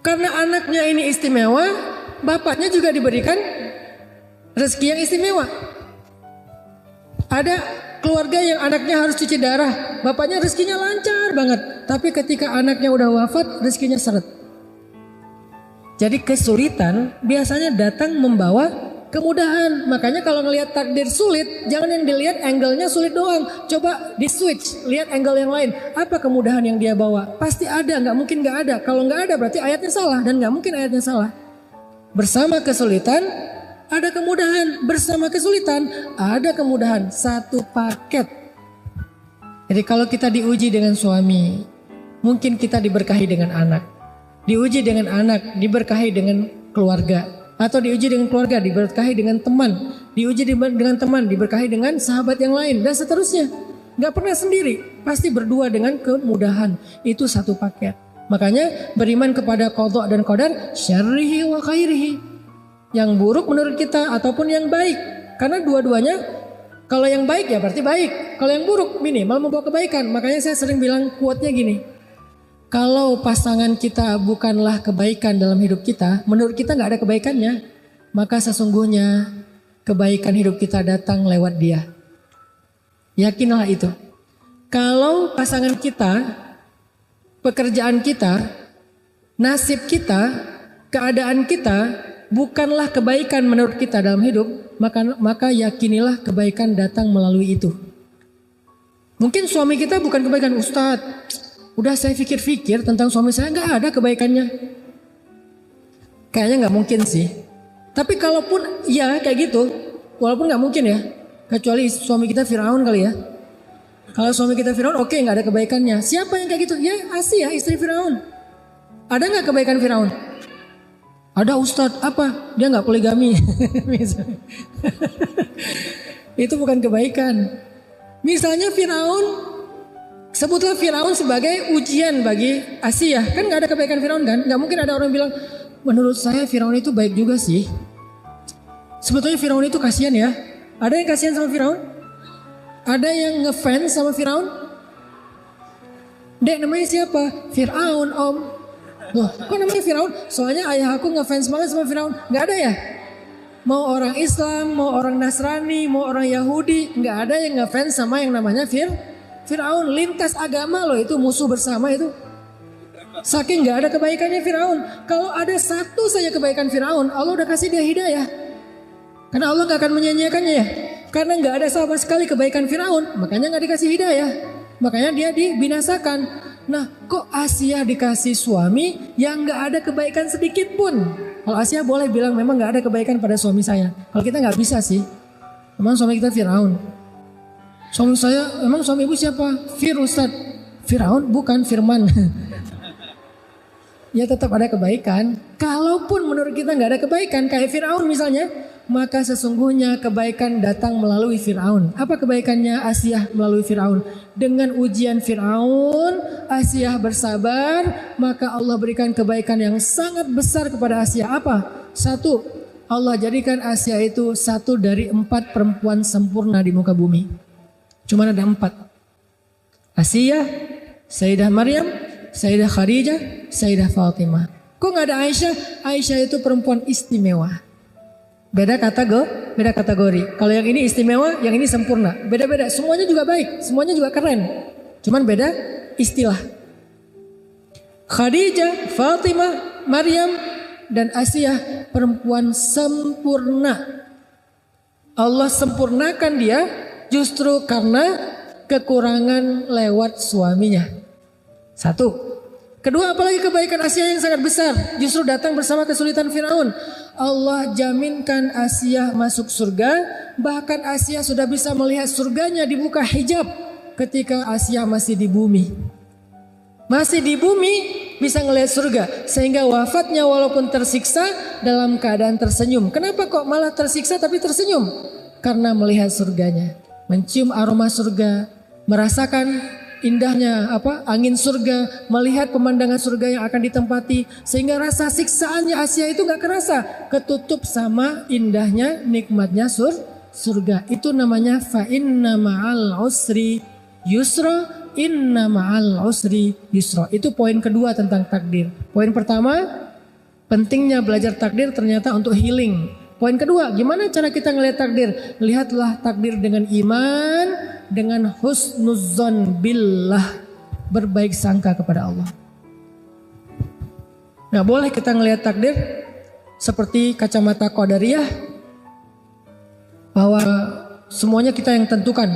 Karena anaknya ini istimewa, bapaknya juga diberikan rezeki yang istimewa. Ada keluarga yang anaknya harus cuci darah, bapaknya rezekinya lancar banget. Tapi ketika anaknya udah wafat, rezekinya seret. Jadi kesulitan biasanya datang membawa kemudahan. Makanya kalau ngelihat takdir sulit, jangan yang dilihat angle-nya sulit doang. Coba di switch, lihat angle yang lain. Apa kemudahan yang dia bawa? Pasti ada, nggak mungkin nggak ada. Kalau nggak ada berarti ayatnya salah dan nggak mungkin ayatnya salah. Bersama kesulitan ada kemudahan, bersama kesulitan ada kemudahan. Satu paket. Jadi kalau kita diuji dengan suami, mungkin kita diberkahi dengan anak. Diuji dengan anak, diberkahi dengan keluarga. Atau diuji dengan keluarga, diberkahi dengan teman. Diuji dengan teman, diberkahi dengan sahabat yang lain. Dan seterusnya. Gak pernah sendiri. Pasti berdua dengan kemudahan. Itu satu paket. Makanya beriman kepada qadha dan qadar, syarrihi wa khairihi. Yang buruk menurut kita ataupun yang baik. Karena dua-duanya, kalau yang baik ya berarti baik. Kalau yang buruk minimal membawa kebaikan. Makanya saya sering bilang quote-nya gini. Kalau pasangan kita bukanlah kebaikan dalam hidup kita, menurut kita nggak ada kebaikannya, maka sesungguhnya kebaikan hidup kita datang lewat dia. Yakinlah itu. Kalau pasangan kita, pekerjaan kita, nasib kita, keadaan kita bukanlah kebaikan menurut kita dalam hidup, maka yakinilah kebaikan datang melalui itu. Mungkin suami kita bukan kebaikan, Ustadz. Udah saya pikir-pikir tentang suami saya nggak ada kebaikannya. Kayaknya nggak mungkin sih. Tapi kalaupun ya kayak gitu, walaupun nggak mungkin ya. Kecuali suami kita Firaun kali ya. Kalau suami kita Firaun oke, nggak ada kebaikannya. Siapa yang kayak gitu? Ya Asia istri Firaun. Ada nggak kebaikan Firaun? Ada Ustadz, apa? Dia nggak poligami. Itu bukan kebaikan. Misalnya Firaun, sebutlah Firaun sebagai ujian bagi Asia. Kan gak ada kebaikan Firaun kan? Gak mungkin ada orang bilang, menurut saya Firaun itu baik juga sih. Sebetulnya Firaun itu kasihan ya. Ada yang kasihan sama Firaun? Ada yang ngefans sama Firaun? Dek namanya siapa? Firaun om. Loh kok namanya Firaun? Soalnya ayah aku ngefans banget sama Firaun. Gak ada ya? Mau orang Islam, mau orang Nasrani, mau orang Yahudi. Gak ada yang ngefans sama yang namanya Firaun. Lintas agama loh itu, musuh bersama itu. Saking gak ada kebaikannya Firaun. Kalau ada satu saja kebaikan Firaun, Allah udah kasih dia hidayah. Karena Allah gak akan menyanyiakannya ya. Karena gak ada sama sekali kebaikan Firaun, makanya gak dikasih hidayah. Makanya dia dibinasakan. Nah kok Asia dikasih suami yang gak ada kebaikan sedikit pun. Kalau Asia boleh bilang memang gak ada kebaikan pada suami saya. Kalau kita gak bisa sih. Memang suami kita Firaun. Suami saya, emang suami ibu siapa? Ustaz. Firaun bukan Firman. Ya tetap ada kebaikan. Kalaupun menurut kita nggak ada kebaikan, kayak Firaun misalnya, maka sesungguhnya kebaikan datang melalui Firaun. Apa kebaikannya Asia melalui Firaun? Dengan ujian Firaun, Asia bersabar, maka Allah berikan kebaikan yang sangat besar kepada Asia. Apa? Satu, Allah jadikan Asia itu satu dari 4 perempuan sempurna di muka bumi. Cuma ada 4. Asia, Sayyidah Maryam, Sayyidah Khadijah, Sayyidah Fatimah. Kok gak ada Aisyah? Aisyah itu perempuan istimewa. Beda kategori. Kalau yang ini istimewa, yang ini sempurna. Beda-beda. Semuanya juga baik, semuanya juga keren. Cuman beda istilah. Khadijah, Fatimah, Maryam, dan Asia perempuan sempurna. Allah sempurnakan dia justru karena kekurangan lewat suaminya. Satu. Kedua, apalagi kebaikan Asia yang sangat besar justru datang bersama kesulitan Firaun. Allah jaminkan Asia masuk surga. Bahkan Asia sudah bisa melihat surganya dibuka hijab ketika Asia masih di bumi. Masih di bumi bisa ngelihat surga. Sehingga wafatnya walaupun tersiksa dalam keadaan tersenyum. Kenapa kok malah tersiksa tapi tersenyum? Karena melihat surganya. Mencium aroma surga, merasakan indahnya angin surga, melihat pemandangan surga yang akan ditempati, sehingga rasa siksaannya Asia itu gak kerasa, ketutup sama indahnya nikmatnya surga. Itu namanya fa inna ma'al usri yusra, inna ma'al usri yusra. Itu poin kedua tentang takdir. Poin pertama, pentingnya belajar takdir ternyata untuk healing. Poin kedua, gimana cara kita ngelihat takdir? Lihatlah takdir dengan iman, dengan husnuzzon billah, berbaik sangka kepada Allah. Nggak boleh kita ngelihat takdir seperti kacamata qadariyah bahwa semuanya kita yang tentukan,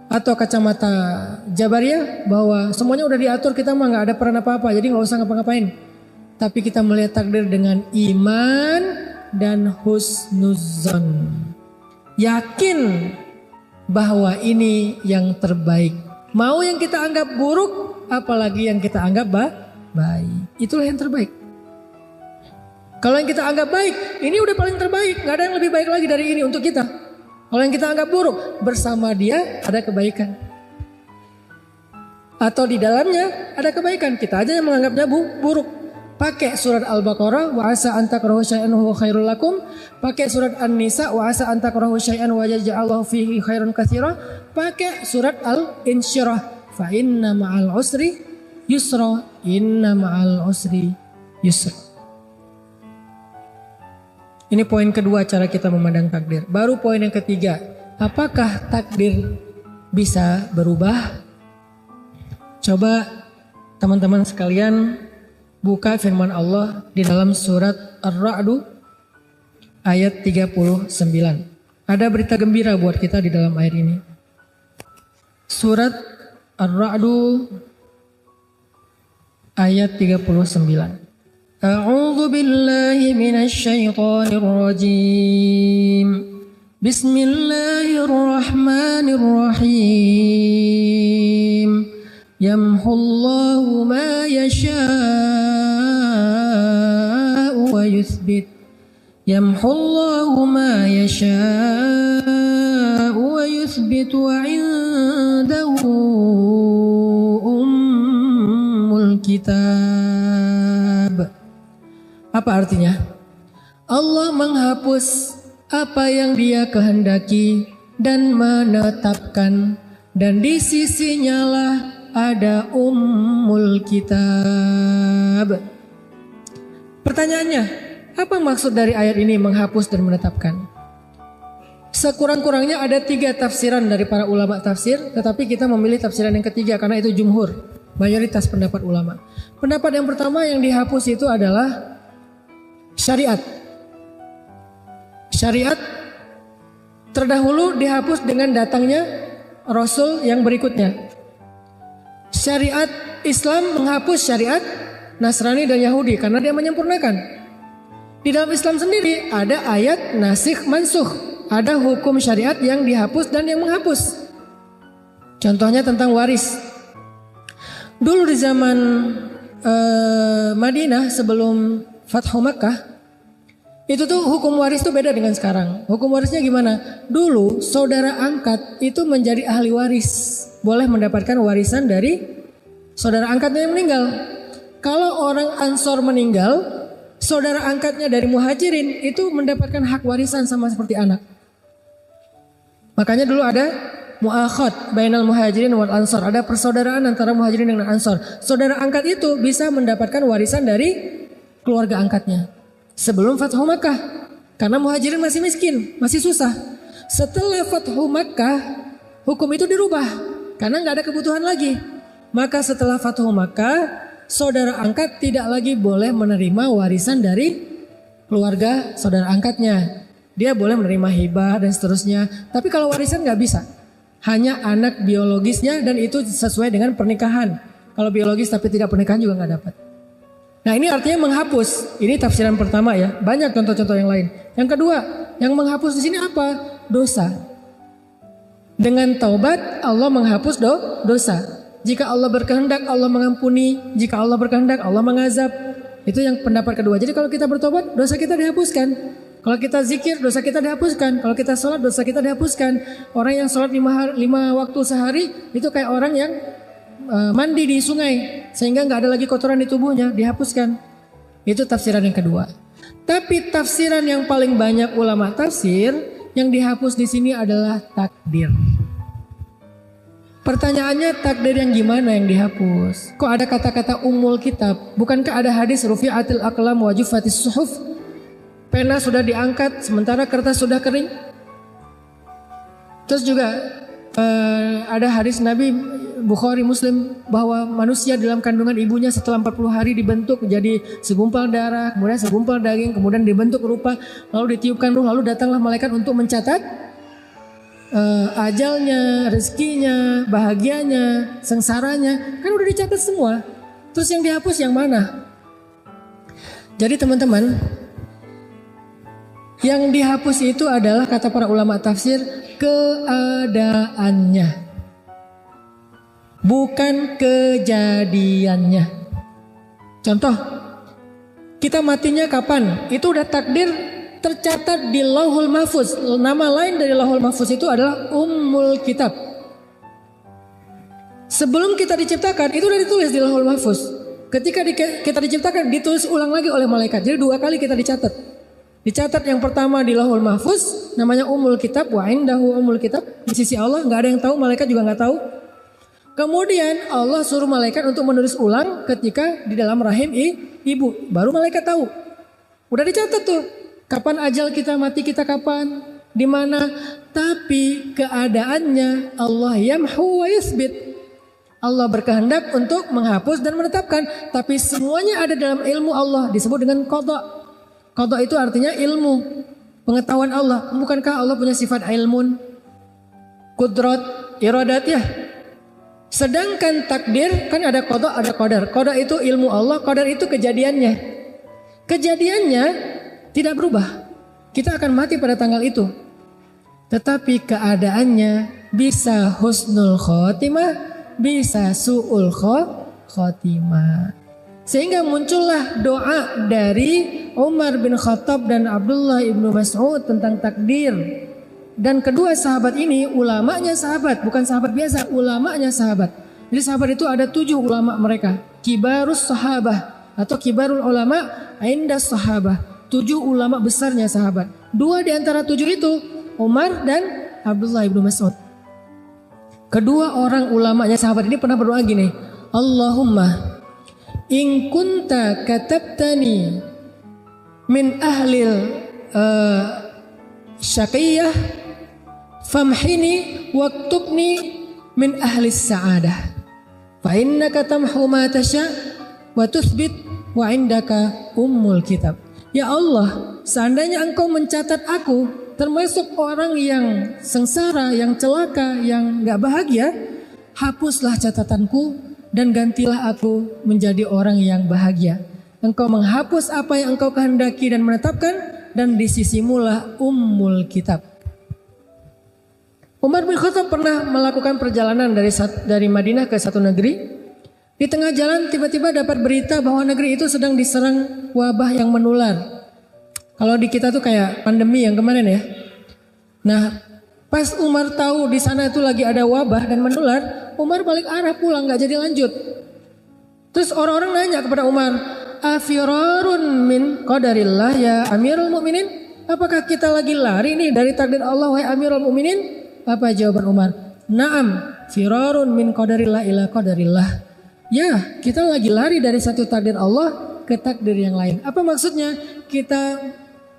atau kacamata jabariyah bahwa semuanya udah diatur, kita mah nggak ada peran apa-apa, jadi nggak usah ngapa-ngapain. Tapi kita melihat takdir dengan iman dan husnuzon, yakin bahwa ini yang terbaik. Mau yang kita anggap buruk, apalagi yang kita anggap baik, itulah yang terbaik. Kalau yang kita anggap baik, ini udah paling terbaik, nggak ada yang lebih baik lagi dari ini untuk kita. Kalau yang kita anggap buruk, bersama dia ada kebaikan, atau di dalamnya ada kebaikan, kita aja yang menganggapnya buruk. Pakai surat Al-Baqarah, wa asa an takrahu syai'an huwa khairul lakum. Pakai surat An-Nisa, wa asa an takrahu syai'an wa yaj'alallahu fihi khairan katsira. Pakai surat Al-Insyirah, fa inna ma'al usri yusra, inna ma'al usri yusra. Ini poin kedua cara kita memandang takdir. Baru poin yang ketiga, apakah takdir bisa berubah? Coba teman-teman sekalian buka firman Allah di dalam surat Ar-Ra'd ayat 39. Ada berita gembira buat kita di dalam ayat ini. Surat Ar-Ra'd ayat 39. A'udzu billahi minasy syaithanir rajim. Bismillahirrahmanirrahim. Yamhullahu ma yasha'u wa yuthbit. Yamhullahu ma yasha'u wa yuthbit wa 'indahu ummul kitab. Apa artinya? Allah menghapus apa yang Dia kehendaki dan menetapkan, dan di sisinya lah ada ummul kitab. Pertanyaannya, apa maksud dari ayat ini menghapus dan menetapkan? Sekurang-kurangnya ada 3 tafsiran dari para ulama tafsir, tetapi kita memilih tafsiran yang ketiga karena itu jumhur, mayoritas pendapat ulama. Pendapat yang pertama yang dihapus itu adalah syariat. Syariat terdahulu dihapus dengan datangnya Rasul yang berikutnya. Syariat Islam menghapus syariat Nasrani dan Yahudi karena dia menyempurnakan. Di dalam Islam sendiri ada ayat nasikh mansukh, ada hukum syariat yang dihapus dan yang menghapus. Contohnya tentang waris. Dulu di zaman Madinah sebelum Fathu Makkah, itu tuh hukum waris tuh beda dengan sekarang. Hukum warisnya gimana? Dulu saudara angkat itu menjadi ahli waris, boleh mendapatkan warisan dari saudara angkatnya yang meninggal. Kalau orang Ansor meninggal, saudara angkatnya dari Muhajirin itu mendapatkan hak warisan sama seperti anak. Makanya dulu ada mu'akhad bainal Muhajirin wal Ansor, ada persaudaraan antara Muhajirin dengan Ansor. Saudara angkat itu bisa mendapatkan warisan dari keluarga angkatnya sebelum Fathu Makkah, karena Muhajirin masih miskin, masih susah. Setelah Fathu Makkah, hukum itu dirubah karena nggak ada kebutuhan lagi. Maka setelah Fathu Makkah, saudara angkat tidak lagi boleh menerima warisan dari keluarga saudara angkatnya. Dia boleh menerima hibah dan seterusnya. Tapi kalau warisan nggak bisa, hanya anak biologisnya, dan itu sesuai dengan pernikahan. Kalau biologis tapi tidak pernikahan juga nggak dapat. Nah, ini artinya menghapus. Ini tafsiran pertama ya. Banyak contoh-contoh yang lain. Yang kedua, yang menghapus di sini apa? Dosa. Dengan taubat Allah menghapus dosa. Jika Allah berkehendak Allah mengampuni. Jika Allah berkehendak Allah mengazab. Itu yang pendapat kedua. Jadi kalau kita bertobat dosa kita dihapuskan. Kalau kita zikir dosa kita dihapuskan. Kalau kita sholat dosa kita dihapuskan. Orang yang sholat 5 waktu sehari itu kayak orang yang mandi di sungai sehingga nggak ada lagi kotoran di tubuhnya, dihapuskan. Itu tafsiran yang kedua. Tapi tafsiran yang paling banyak ulama tafsir yang dihapus di sini adalah takdir. Pertanyaannya, takdir yang gimana yang dihapus? Kok ada kata-kata ummul kitab? Bukankah ada hadis rufi'atil aqlam wa juffatis suhuf? Pena sudah diangkat sementara kertas sudah kering. Terus juga ada hadis Nabi Bukhari Muslim bahwa manusia dalam kandungan ibunya setelah 40 hari dibentuk menjadi segumpal darah, kemudian segumpal daging, kemudian dibentuk rupa, lalu ditiupkan ruh, lalu datanglah malaikat untuk mencatat ajalnya, rezekinya, bahagianya, sengsaranya, kan udah dicatat semua. Terus yang dihapus yang mana? Jadi teman-teman, yang dihapus itu adalah kata para ulama tafsir keadaannya, bukan kejadiannya. Contoh, kita matinya kapan? Itu udah takdir tercatat di Lauhul Mahfuz. Nama lain dari Lauhul Mahfuz itu adalah Ummul Kitab. Sebelum kita diciptakan itu udah ditulis di Lauhul Mahfuz. Ketika kita diciptakan ditulis ulang lagi oleh malaikat. Jadi 2 kali kita dicatat. Dicatat yang pertama di Lauhul Mahfuz, namanya Ummul Kitab, wa indahu Ummul Kitab, di sisi Allah, nggak ada yang tahu, malaikat juga nggak tahu. Kemudian Allah suruh malaikat untuk menulis ulang ketika di dalam rahim ibu, baru malaikat tahu. Udah dicatat tuh, kapan ajal kita, mati kita kapan, di mana. Tapi keadaannya Allah yamhu wa yuthbit. Allah berkehendak untuk menghapus dan menetapkan, tapi semuanya ada dalam ilmu Allah, disebut dengan qada. Qada itu artinya ilmu, pengetahuan Allah. Bukankah Allah punya sifat ilmun, kudrat, iradat ya? Sedangkan takdir kan ada qada, ada qadar. Qada itu ilmu Allah, qadar itu kejadiannya. Kejadiannya tidak berubah. Kita akan mati pada tanggal itu. Tetapi keadaannya bisa husnul khotimah, bisa su'ul khotimah. Sehingga muncullah doa dari Umar bin Khattab dan Abdullah ibnu Mas'ud tentang takdir. Dan kedua sahabat ini ulamanya sahabat, bukan sahabat biasa, ulamanya sahabat. Jadi sahabat itu ada 7 ulama mereka, kibarus sahabah atau kibarul ulama indas sahabah. 7 ulama besarnya sahabat. 2 di antara 7 itu Umar dan Abdullah ibnu Mas'ud. Kedua orang ulamanya sahabat ini pernah berdoa gini, Allahumma in kunta katabtani min ahlil syaqiyah famhini waktubni min ahli sa'adah fa innaka tamhu ma tasha wa tuthbit wa indaka ummul kitab. Ya Allah, seandainya engkau mencatat aku termasuk orang yang sengsara, yang celaka, yang gak bahagia, hapuslah catatanku dan gantilah aku menjadi orang yang bahagia. Engkau menghapus apa yang engkau kehendaki dan menetapkan, dan di sisimulah ummul kitab. Umar bin Khattab pernah melakukan perjalanan dari Madinah ke satu negeri. Di tengah jalan tiba-tiba dapat berita bahwa negeri itu sedang diserang wabah yang menular. Kalau di kita tuh kayak pandemi yang kemarin ya. Nah, pas Umar tahu di sana itu lagi ada wabah dan menular, Umar balik arah pulang, nggak jadi lanjut. Terus orang-orang nanya kepada Umar, afirarun min qadarillah ya Amirul Mukminin? Apakah kita lagi lari nih dari takdir Allah wahai Amirul Mukminin? Apa jawaban Umar? Naam, firarun min qadarillah ila qadarillah. Ya, kita lagi lari dari satu takdir Allah ke takdir yang lain. Apa maksudnya? Kita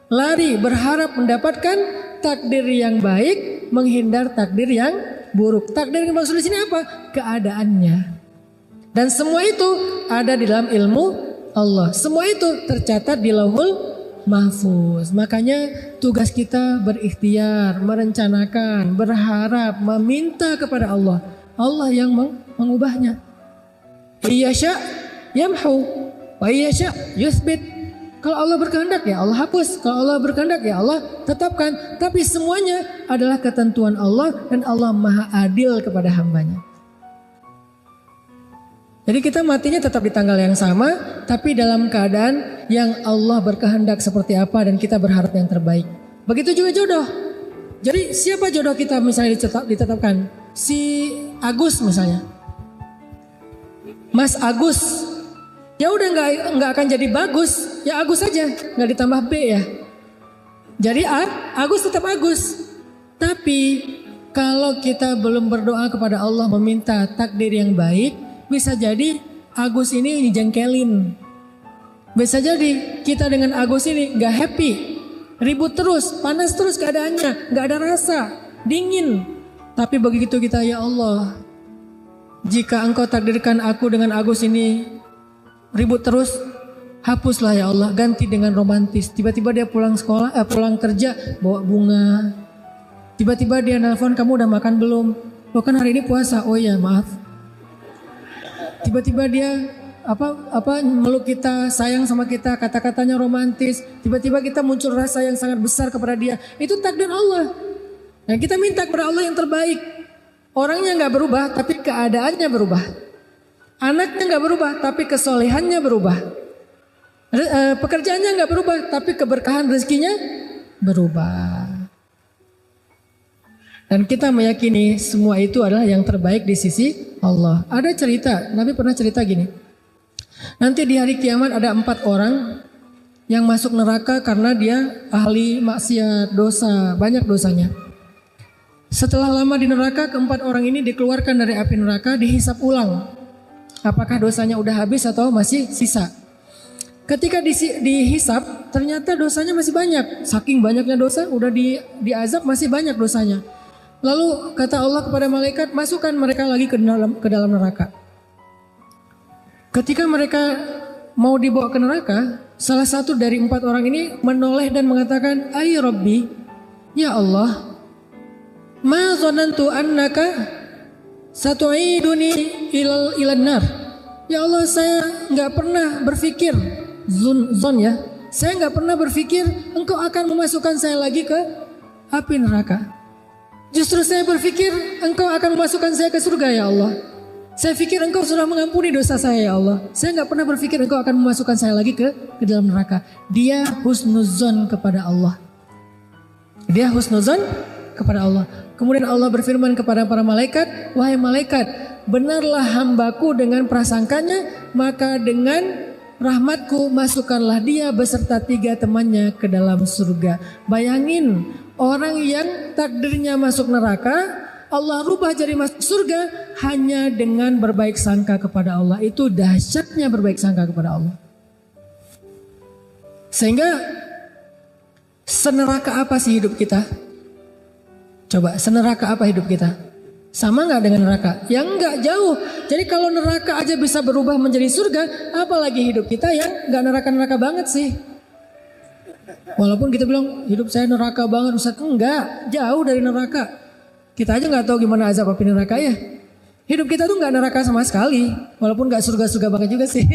lari berharap mendapatkan takdir yang baik, menghindar takdir yang buruk. Takdir yang maksud di sini apa? Keadaannya. Dan semua itu ada di dalam ilmu Allah. Semua itu tercatat di Lauhul Mahfuz. Makanya tugas kita berikhtiar, merencanakan, berharap, meminta kepada Allah. Allah yang mengubahnya. Iyasya yamhu wa iyasya yuthbit. Kalau Allah berkehendak ya Allah hapus, kalau Allah berkehendak ya Allah tetapkan. Tapi semuanya adalah ketentuan Allah dan Allah Maha Adil kepada hambanya. Jadi kita matinya tetap di tanggal yang sama, tapi dalam keadaan yang Allah berkehendak seperti apa dan kita berharap yang terbaik. Begitu juga jodoh. Jadi siapa jodoh kita misalnya ditetapkan? Si Agus misalnya. Mas Agus. Ya udah nggak akan jadi bagus, ya Agus saja, nggak ditambah B ya. Jadi Agus tetap Agus. Tapi kalau kita belum berdoa kepada Allah meminta takdir yang baik, bisa jadi Agus ini dijengkelin. Bisa jadi kita dengan Agus ini nggak happy, ribut terus, panas terus keadaannya, nggak ada rasa, dingin. Tapi begitu kita ya Allah, jika engkau takdirkan aku dengan Agus ini ribut terus, hapuslah ya Allah, ganti dengan romantis. Tiba-tiba dia pulang kerja bawa bunga. Tiba-tiba dia nelpon, kamu udah makan belum? Lo kan hari ini puasa. Oh iya maaf. Tiba-tiba dia meluk kita, sayang sama kita, kata-katanya romantis. Tiba-tiba kita muncul rasa yang sangat besar kepada dia. Itu takdir Allah. Nah, kita minta kepada Allah yang terbaik. Orangnya nggak berubah, tapi keadaannya berubah. Anaknya nggak berubah, tapi kesolehannya berubah. Pekerjaannya nggak berubah, tapi keberkahan rezekinya berubah. Dan kita meyakini semua itu adalah yang terbaik di sisi Allah. Ada cerita, Nabi pernah cerita gini. Nanti di hari kiamat ada 4 orang yang masuk neraka karena dia ahli maksiat, dosa, banyak dosanya. Setelah lama di neraka, keempat orang ini dikeluarkan dari api neraka, dihisap ulang. Apakah dosanya udah habis atau masih sisa? Ketika dihisap, ternyata dosanya masih banyak. Saking banyaknya dosa, udah diazab masih banyak dosanya. Lalu kata Allah kepada malaikat, masukkan mereka lagi ke dalam neraka. Ketika mereka mau dibawa ke neraka, salah satu dari 4 orang ini menoleh dan mengatakan, "Ay Rabbi, ya Allah, ma zonantu annaka satu'iduni ilan nar." Ya Allah, saya nggak pernah berpikir, zon ya, saya nggak pernah berpikir engkau akan memasukkan saya lagi ke api neraka. Justru saya berpikir engkau akan memasukkan saya ke surga ya Allah. Saya pikir engkau sudah mengampuni dosa saya ya Allah. Saya nggak pernah berpikir engkau akan memasukkan saya lagi ke dalam neraka. Dia husnuzon kepada Allah. Dia husnuzon kepada Allah. Kemudian Allah berfirman kepada para malaikat, wahai malaikat, benarlah hambaku dengan prasangkanya, maka dengan rahmatku masukkanlah dia beserta 3 temannya ke dalam surga. Bayangin, orang yang takdirnya masuk neraka, Allah rubah jadi masuk surga hanya dengan berbaik sangka kepada Allah. Itu dahsyatnya berbaik sangka kepada Allah. Sehingga seneraka apa sih hidup kita? Coba, seneraka apa hidup kita? Sama gak dengan neraka? Yang gak jauh. Jadi kalau neraka aja bisa berubah menjadi surga, apalagi hidup kita yang gak neraka-neraka banget sih. Walaupun kita bilang hidup saya neraka banget Ustaz, enggak, jauh dari neraka. Kita aja gak tahu gimana azab api neraka ya. Hidup kita tuh gak neraka sama sekali. Walaupun gak surga-surga banget juga sih.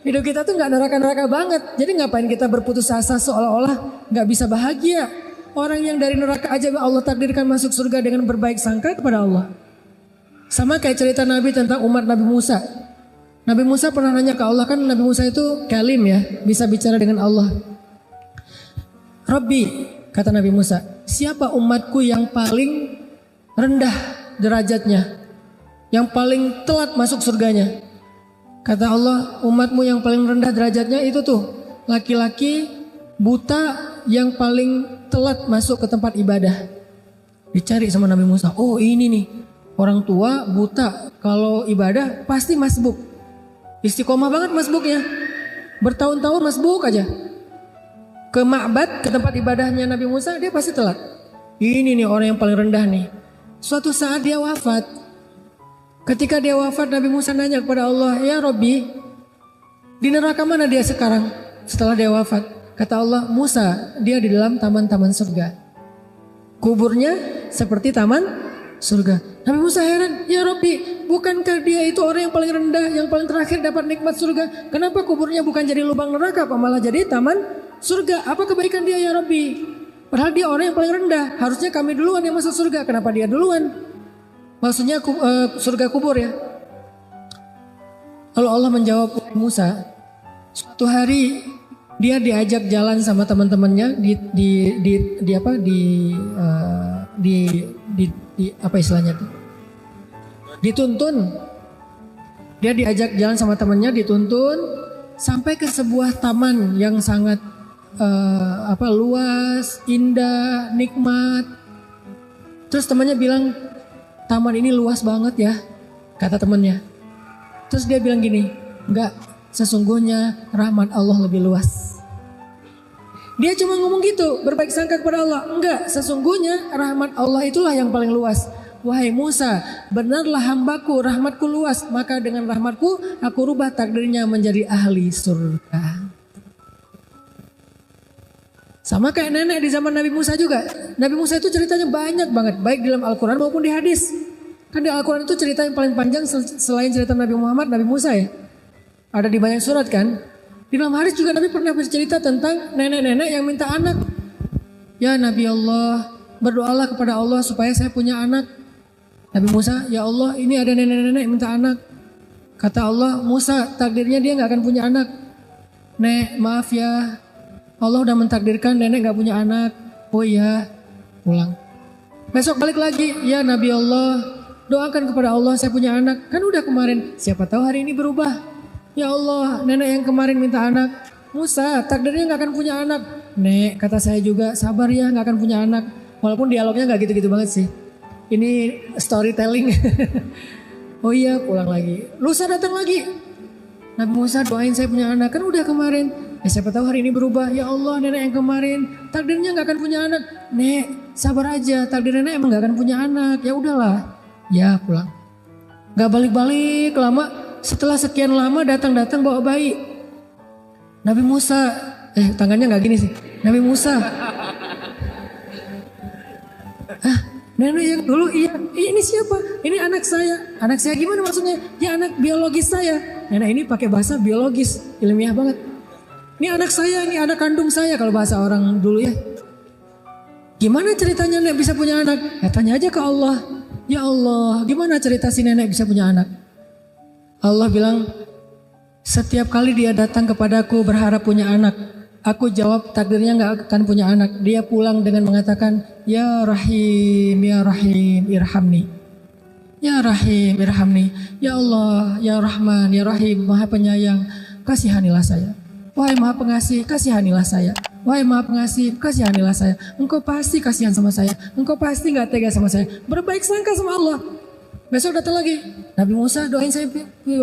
Hidup kita tuh gak neraka-neraka banget. Jadi ngapain kita berputus asa seolah-olah gak bisa bahagia. Orang yang dari neraka aja Allah takdirkan masuk surga dengan berbaik sangka kepada Allah. Sama kayak cerita Nabi tentang umat Nabi Musa. Nabi Musa pernah nanya ke Allah, kan Nabi Musa itu kalim ya, bisa bicara dengan Allah. Rabbi, kata Nabi Musa, siapa umatku yang paling rendah derajatnya, yang paling telat masuk surganya? Kata Allah, umatmu yang paling rendah derajatnya itu tuh laki-laki buta yang paling telat masuk ke tempat ibadah. Dicari sama Nabi Musa, oh ini nih, orang tua buta kalau ibadah pasti masbuk. Istiqomah banget masbuknya, bertahun-tahun masbuk aja. Ke ma'bad, ke tempat ibadahnya Nabi Musa, dia pasti telat. Ini nih orang yang paling rendah nih. Suatu saat dia wafat. Ketika dia wafat, Nabi Musa nanya kepada Allah, ya Rabbi, di neraka mana dia sekarang setelah dia wafat? Kata Allah, Musa, dia di dalam taman-taman surga. Kuburnya seperti taman surga. Nabi Musa heran, ya Rabbi, bukankah dia itu orang yang paling rendah, yang paling terakhir dapat nikmat surga? Kenapa kuburnya bukan jadi lubang neraka, apa malah jadi taman surga? Apa kebaikan dia ya Rabbi? Padahal dia orang yang paling rendah. Harusnya kami duluan yang masuk surga. Kenapa dia duluan? Maksudnya surga kubur ya. Lalu Allah menjawab Musa, suatu hari dia diajak jalan sama teman-temannya apa istilahnya tuh? Dituntun. Dia diajak jalan sama temannya, dituntun sampai ke sebuah taman yang sangat luas, indah, nikmat. Terus temannya bilang, taman ini luas banget ya, kata temannya. Terus dia bilang gini, enggak, sesungguhnya rahmat Allah lebih luas. Dia cuma ngomong gitu, berbaik sangka kepada Allah. Enggak, sesungguhnya rahmat Allah itulah yang paling luas. wahai Musa, benarlah hambaku, rahmatku luas, maka dengan rahmatku aku rubah takdirnya menjadi ahli surga. Sama kayak nenek di zaman Nabi Musa juga. Nabi Musa itu ceritanya banyak banget, baik dalam Al-Quran maupun di hadis. Kan di Al-Quran itu cerita yang paling panjang selain cerita Nabi Muhammad, Nabi Musa ya. Ada di banyak surat kan. Di dalam hadis juga Nabi pernah bercerita tentang nenek-nenek yang minta anak. Ya Nabi Allah, berdoalah kepada Allah supaya saya punya anak. Nabi Musa, ya Allah ini ada nenek-nenek yang minta anak. Kata Allah, Musa takdirnya dia gak akan punya anak. Nek maaf ya, Allah udah mentakdirkan nenek gak punya anak. Oh iya, pulang. Besok balik lagi, ya Nabi Allah, doakan kepada Allah saya punya anak. Kan udah kemarin, siapa tahu hari ini berubah. Ya Allah, nenek yang kemarin minta anak. Musa, takdirnya gak akan punya anak. Nek, kata saya juga, sabar ya gak akan punya anak. Walaupun dialognya gak gitu-gitu banget sih. Ini storytelling. Oh iya, pulang lagi. Lusa datang lagi. Nabi Musa doain saya punya anak. Kan udah kemarin. Ya siapa tahu hari ini berubah. Ya Allah, nenek yang kemarin takdirnya gak akan punya anak. Nek, sabar aja. Takdir nenek emang gak akan punya anak. Ya udahlah. Ya pulang. Gak balik-balik lama. Setelah sekian lama datang-datang bawa bayi. Nabi Musa. Tangannya gak gini sih. Nabi Musa. Nenek yang dulu iya. Ini siapa? Ini anak saya. Anak saya gimana maksudnya? Ya anak biologis saya. Nenek ini pakai bahasa biologis. Ilmiah banget. Ini anak saya, ini anak kandung saya kalau bahasa orang dulu ya. Gimana ceritanya nenek bisa punya anak? Ya tanya aja ke Allah. Ya Allah, gimana cerita si nenek bisa punya anak? Allah bilang, setiap kali dia datang kepadaku berharap punya anak, aku jawab takdirnya gak akan punya anak. Dia pulang dengan mengatakan, Ya Rahim, irhamni. Ya Rahim, irhamni. Ya Allah, Ya Rahman, Ya Rahim, Maha Penyayang, kasihanilah saya. Wahai Maha Pengasih, kasihanilah saya. Wahai Maha Pengasih, kasihanilah saya. Engkau pasti kasihan sama saya. Engkau pasti gak tega sama saya. Berbaik sangka sama Allah. Besok datang lagi. Nabi Musa doain saya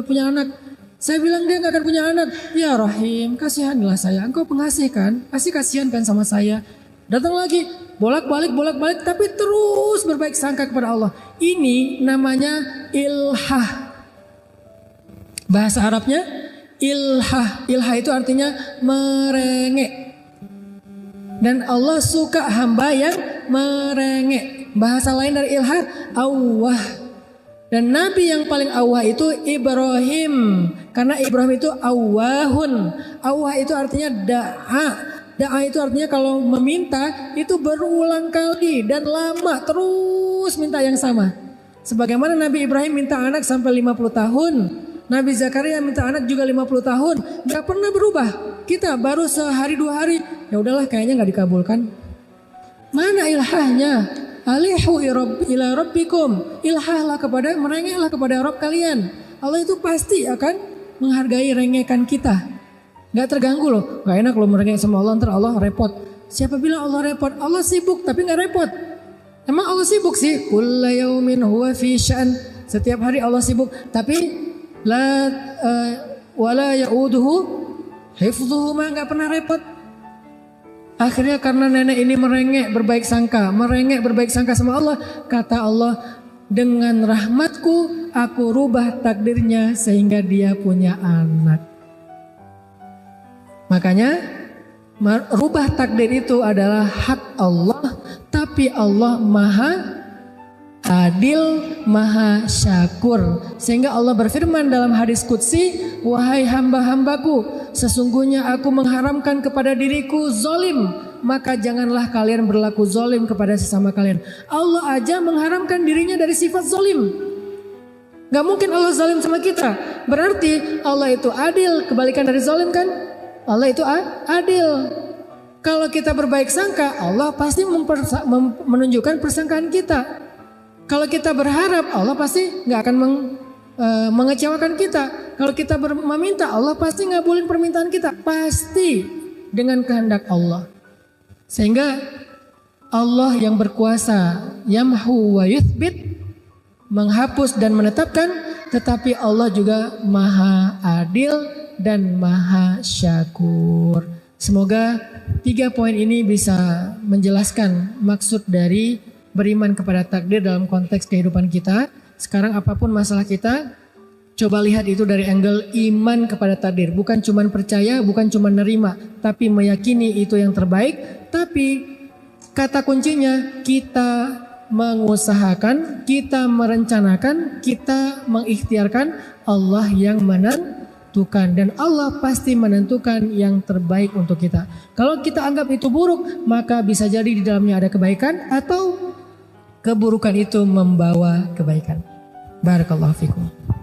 punya anak. Saya bilang dia gak akan punya anak. Ya Rahim, kasihanilah saya. Engkau pengasih kan? Pasti kasihan kan sama saya. Datang lagi. Bolak-balik, tapi terus berbaik sangka kepada Allah. Ini namanya ilhah. Bahasa Arabnya ilhah. Ilhah itu artinya merengek. Dan Allah suka hamba yang merengek. Bahasa lain dari ilhah, awwah. Dan Nabi yang paling awwah itu Ibrahim. Karena Ibrahim itu awwahun. Awwah itu artinya da'a. Da'a itu artinya kalau meminta itu berulang kali dan lama terus minta yang sama. Sebagaimana Nabi Ibrahim minta anak sampai 50 tahun. Nabi Zakaria minta anak juga 50 tahun. Gak pernah berubah. Kita baru sehari 2 hari. Ya udahlah kayaknya gak dikabulkan. Mana ilhahnya? Alihu ila rabbikum. Ilhahlah kepada, merengeklah kepada Rabb kalian. Allah itu pasti akan menghargai rengekan kita. Gak terganggu loh. Gak enak loh merengek sama Allah, ntar Allah repot. Siapa bilang Allah repot? Allah sibuk tapi gak repot. Emang Allah sibuk sih? Kulla yaumin huwa fi sya'an. Setiap hari Allah sibuk. Tapi wala ya'uduhu hifdhuhu, mah gak pernah repot. Akhirnya karena nenek ini merengek berbaik sangka sama Allah. Kata Allah, dengan rahmatku aku rubah takdirnya sehingga dia punya anak. Makanya rubah takdir itu adalah hak Allah. Tapi Allah maha adil, maha syakur. Sehingga Allah berfirman dalam hadis qudsi, wahai hamba-hambaku, sesungguhnya aku mengharamkan kepada diriku zalim, maka janganlah kalian berlaku zalim kepada sesama kalian. Allah aja mengharamkan dirinya dari sifat zalim. Gak mungkin Allah zalim sama kita. Berarti Allah itu adil, kebalikan dari zalim kan? Allah itu adil. Kalau kita berbaik sangka, Allah pasti menunjukkan persangkaan kita. Kalau kita berharap, Allah pasti gak akan mengecewakan kita. Kalau kita meminta, Allah pasti ngabulin permintaan kita. Pasti dengan kehendak Allah. Sehingga Allah yang berkuasa, yamhu wa yuthbit, menghapus dan menetapkan. Tetapi Allah juga maha adil dan maha syakur. Semoga 3 poin ini bisa menjelaskan maksud dari beriman kepada takdir dalam konteks kehidupan kita. Sekarang apapun masalah kita, coba lihat itu dari angle iman kepada takdir. Bukan cuma percaya, bukan cuma nerima, tapi meyakini itu yang terbaik. Tapi kata kuncinya kita mengusahakan, kita merencanakan, kita mengikhtiarkan, Allah yang menentukan. Dan Allah pasti menentukan yang terbaik untuk kita. Kalau kita anggap itu buruk, maka bisa jadi di dalamnya ada kebaikan atau keburukan itu membawa kebaikan. Barakallahu fikum.